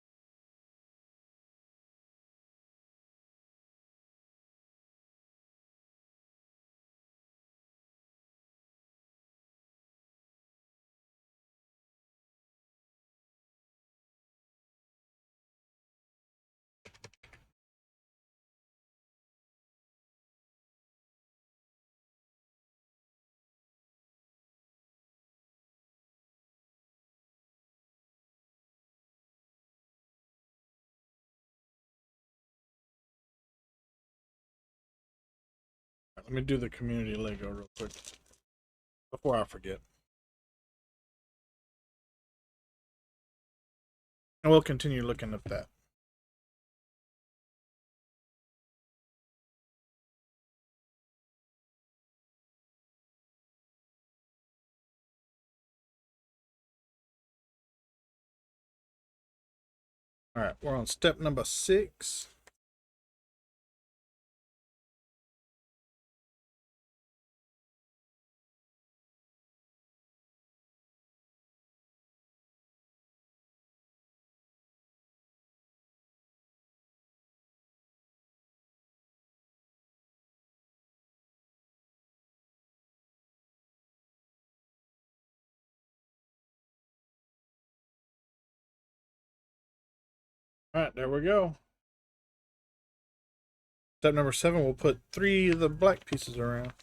Let me do the community Lego real quick before I forget. And we'll continue looking at that. Alright, we're on step number 6. Alright, there we go. Step number 7, we'll put 3 of the black pieces around.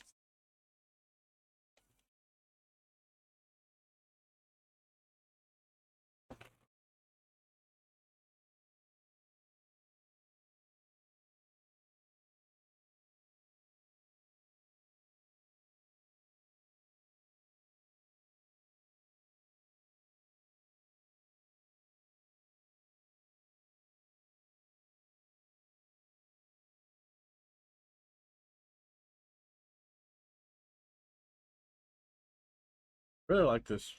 Really like this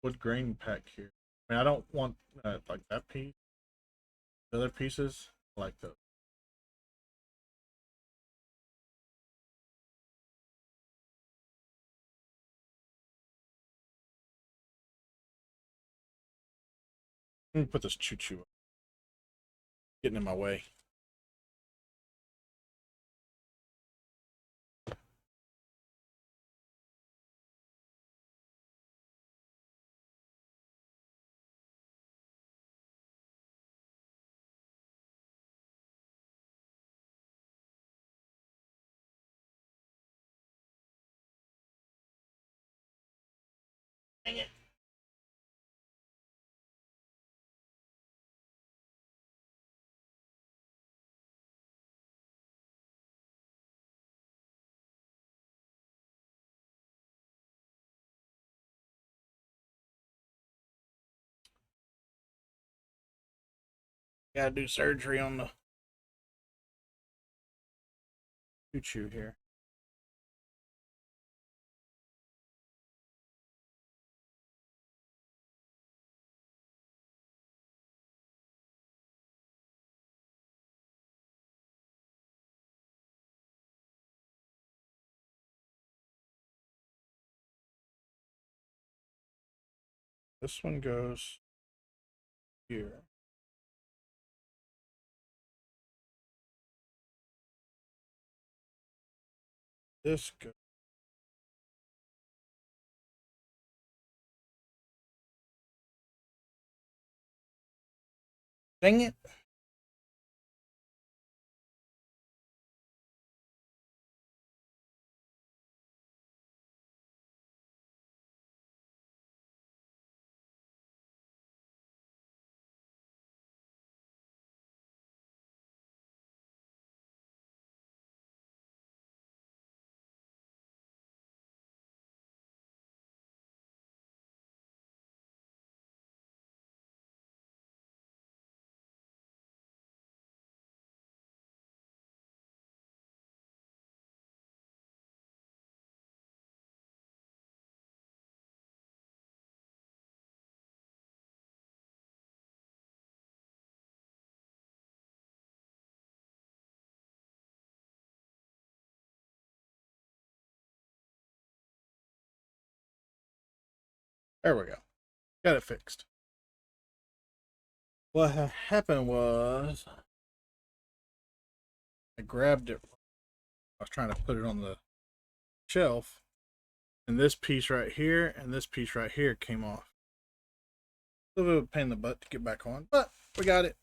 wood grain pack here. I mean, I don't want like that piece. The other pieces, I like those. Let me put this choo-choo up. Getting in my way. Dang it. Gotta do surgery on the choo-choo here. This one goes here. This goes. Dang it. There we go. Got it fixed. What happened was I grabbed it. I was trying to put it on the shelf, and this piece right here and this piece right here came off. A little bit of a pain in the butt to get back on, but we got it.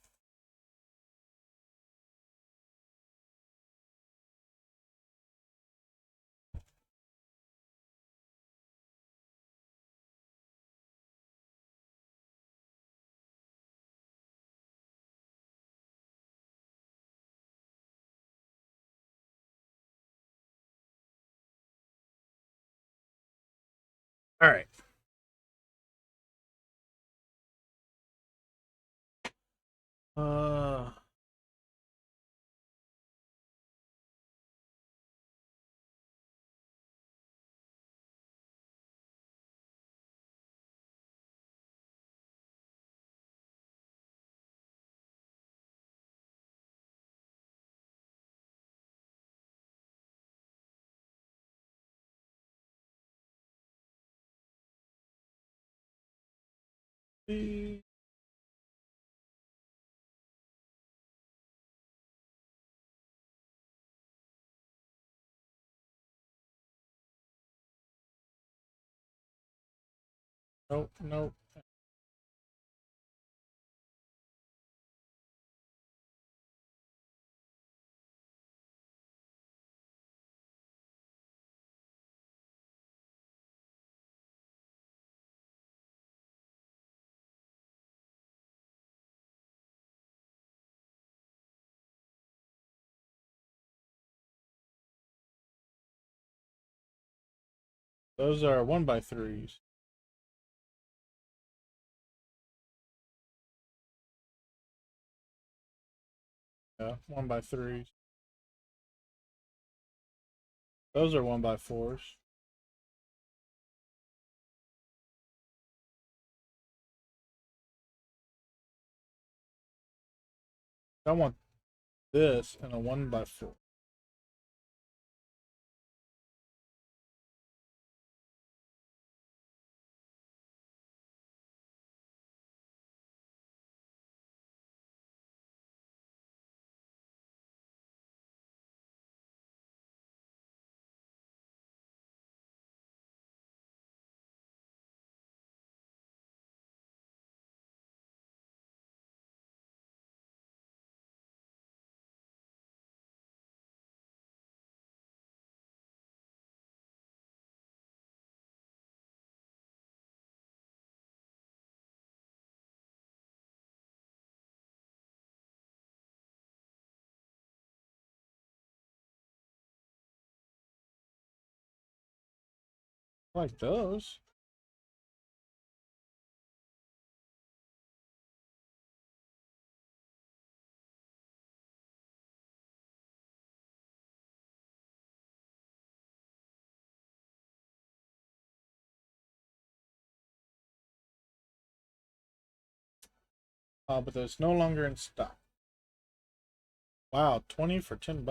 All right. Uh, see. Nope, nope. Those are 1x3s. Yeah, 1x3s. Those are 1x4s. I want this in a 1x4. Like those. But there's no longer in stock. Wow, 20 for $10.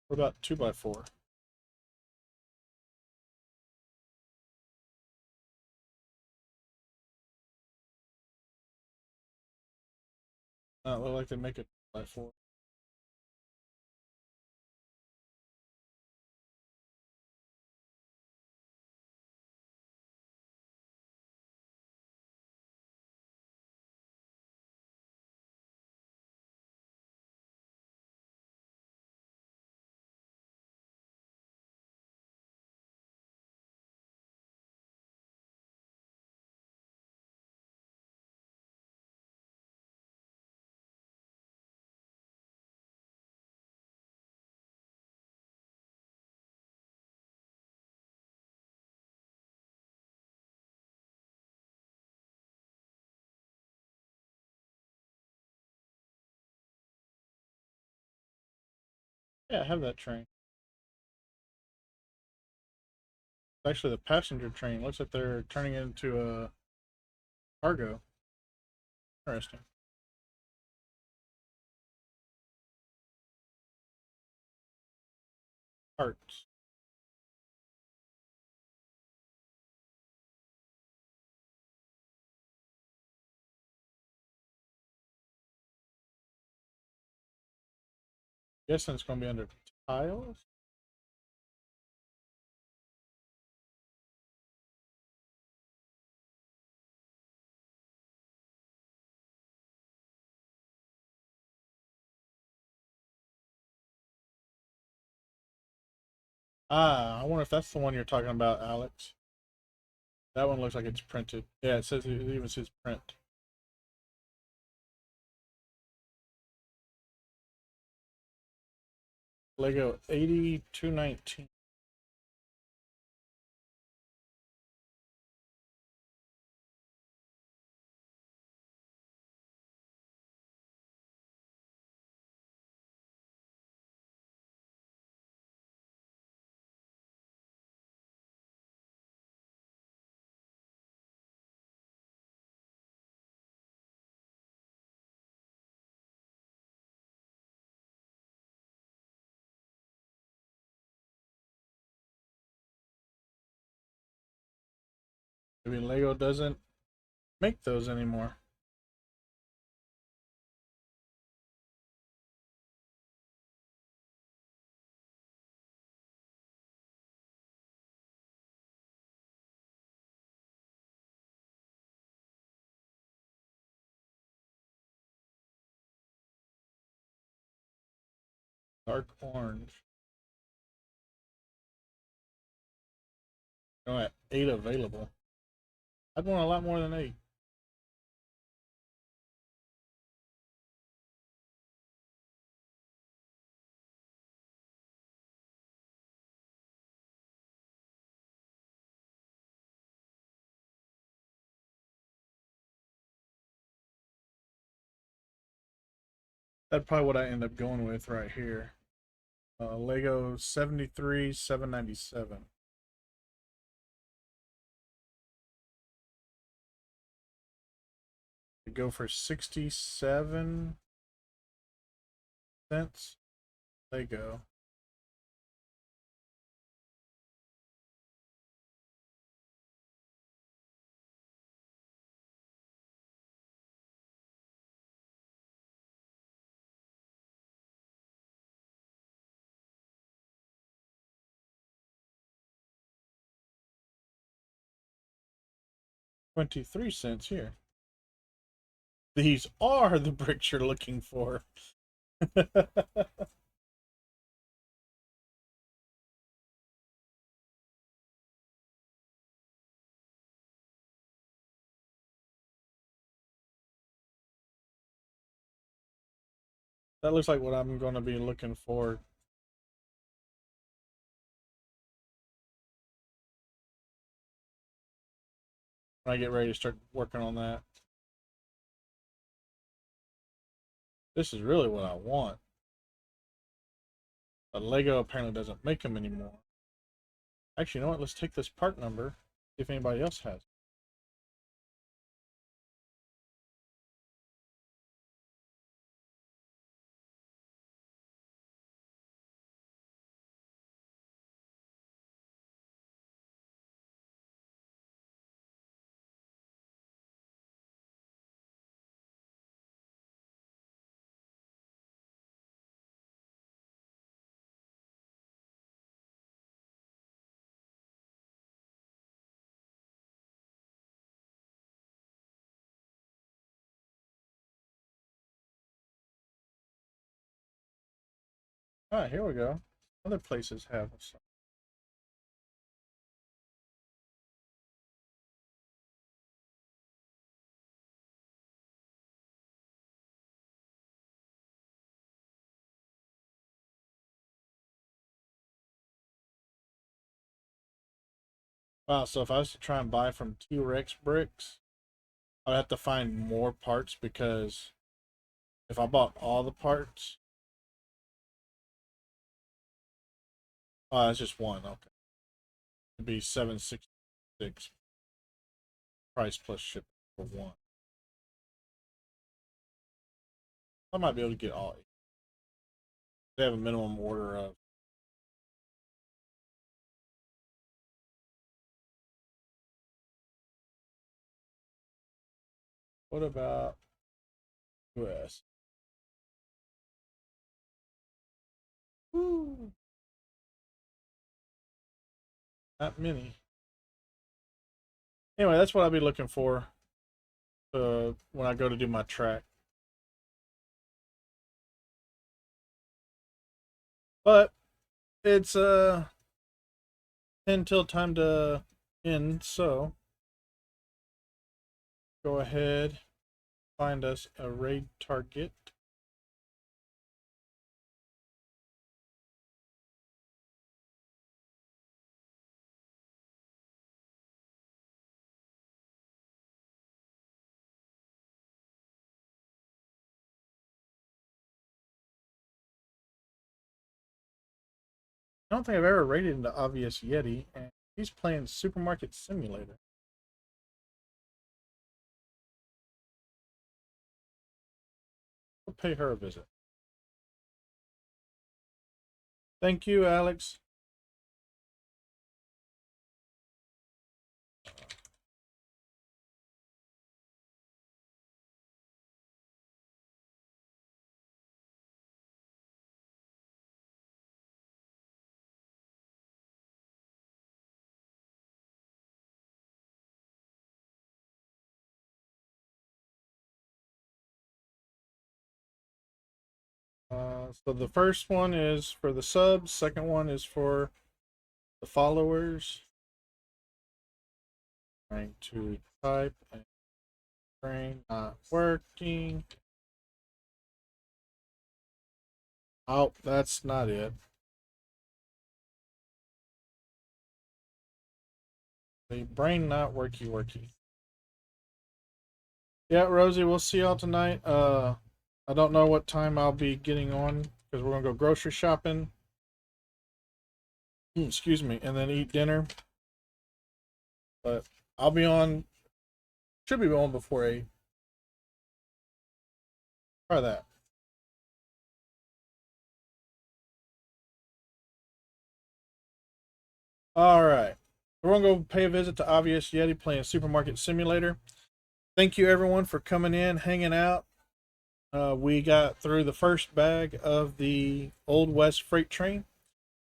What about 2x4? Look like they make it 2x4. Yeah, I have that train. Actually, the passenger train looks like they're turning it into a cargo. Interesting. Parts. Guessing it's going to be under tiles. Ah, I wonder if that's the one you're talking about, Alex. That one looks like it's printed. Yeah, it says, it even says print. Lego 8219. Maybe Lego doesn't make those anymore. Dark orange. No, at 8 available. I'd want a lot more than 8. That's probably what I end up going with right here. Lego 73797. They go for 67 cents. Lego. 23 cents here. These are the bricks you're looking for. That looks like what I'm going to be looking for. When I get ready to start working on that. This is really what I want. But Lego apparently doesn't make them anymore. Actually, you know what? Let's take this part number, see if anybody else has it. Alright, here we go. Other places have some. Wow, so if I was to try and buy from T-Rex bricks, I'd have to find more parts because if I bought all the parts, oh, it's just one. Okay, it'd be $766 price plus shipping for one. I might be able to get all 8. They have a minimum order of. What about US? Woo. Not many. Anyway, that's what I'll be looking for when I go to do my track. But it's until time to end, so go ahead, find us a raid target. I don't think I've ever raided into Obvious Yeti, and he's playing Supermarket Simulator. We'll pay her a visit. Thank you, Alex. So the first one is for the subs, second one is for the followers. Trying to type and brain not working. Oh, that's not it. The brain not worky. Yeah, Rosie, we'll see y'all tonight. I don't know what time I'll be getting on because we're gonna go grocery shopping. Excuse me, and then eat dinner. But I'll be on. Should be on before 8. Try that. All right. We're going to go pay a visit to Obvious Yeti playing Supermarket Simulator. Thank you, everyone, for coming in, hanging out. We got through the first bag of the Old West freight train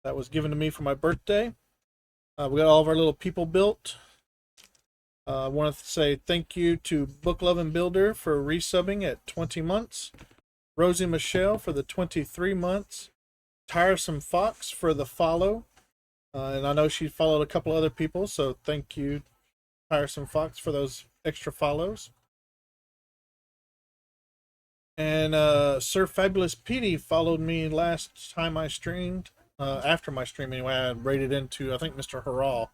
that was given to me for my birthday. We got all of our little people built. I want to say thank you to Book Loving Builder for resubbing at 20 months. Rosie Michelle for the 23 months. Tiresome Fox for the follow. And I know she followed a couple other people, so thank you, Tiresome Fox, for those extra follows. And Sir Fabulous Petey followed me last time I streamed. After my stream, anyway, I raided into, I think, Mr. Hurrah.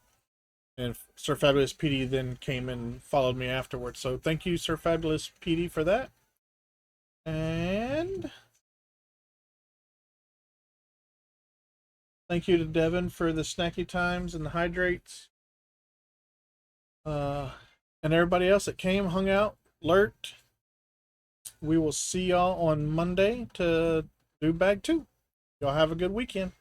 And Sir Fabulous Petey then came and followed me afterwards. So thank you, Sir Fabulous Petey, for that. And thank you to Devin for the snacky times and the hydrates. And everybody else that came, hung out, lurked. We will see y'all on Monday to do bag 2. Y'all have a good weekend.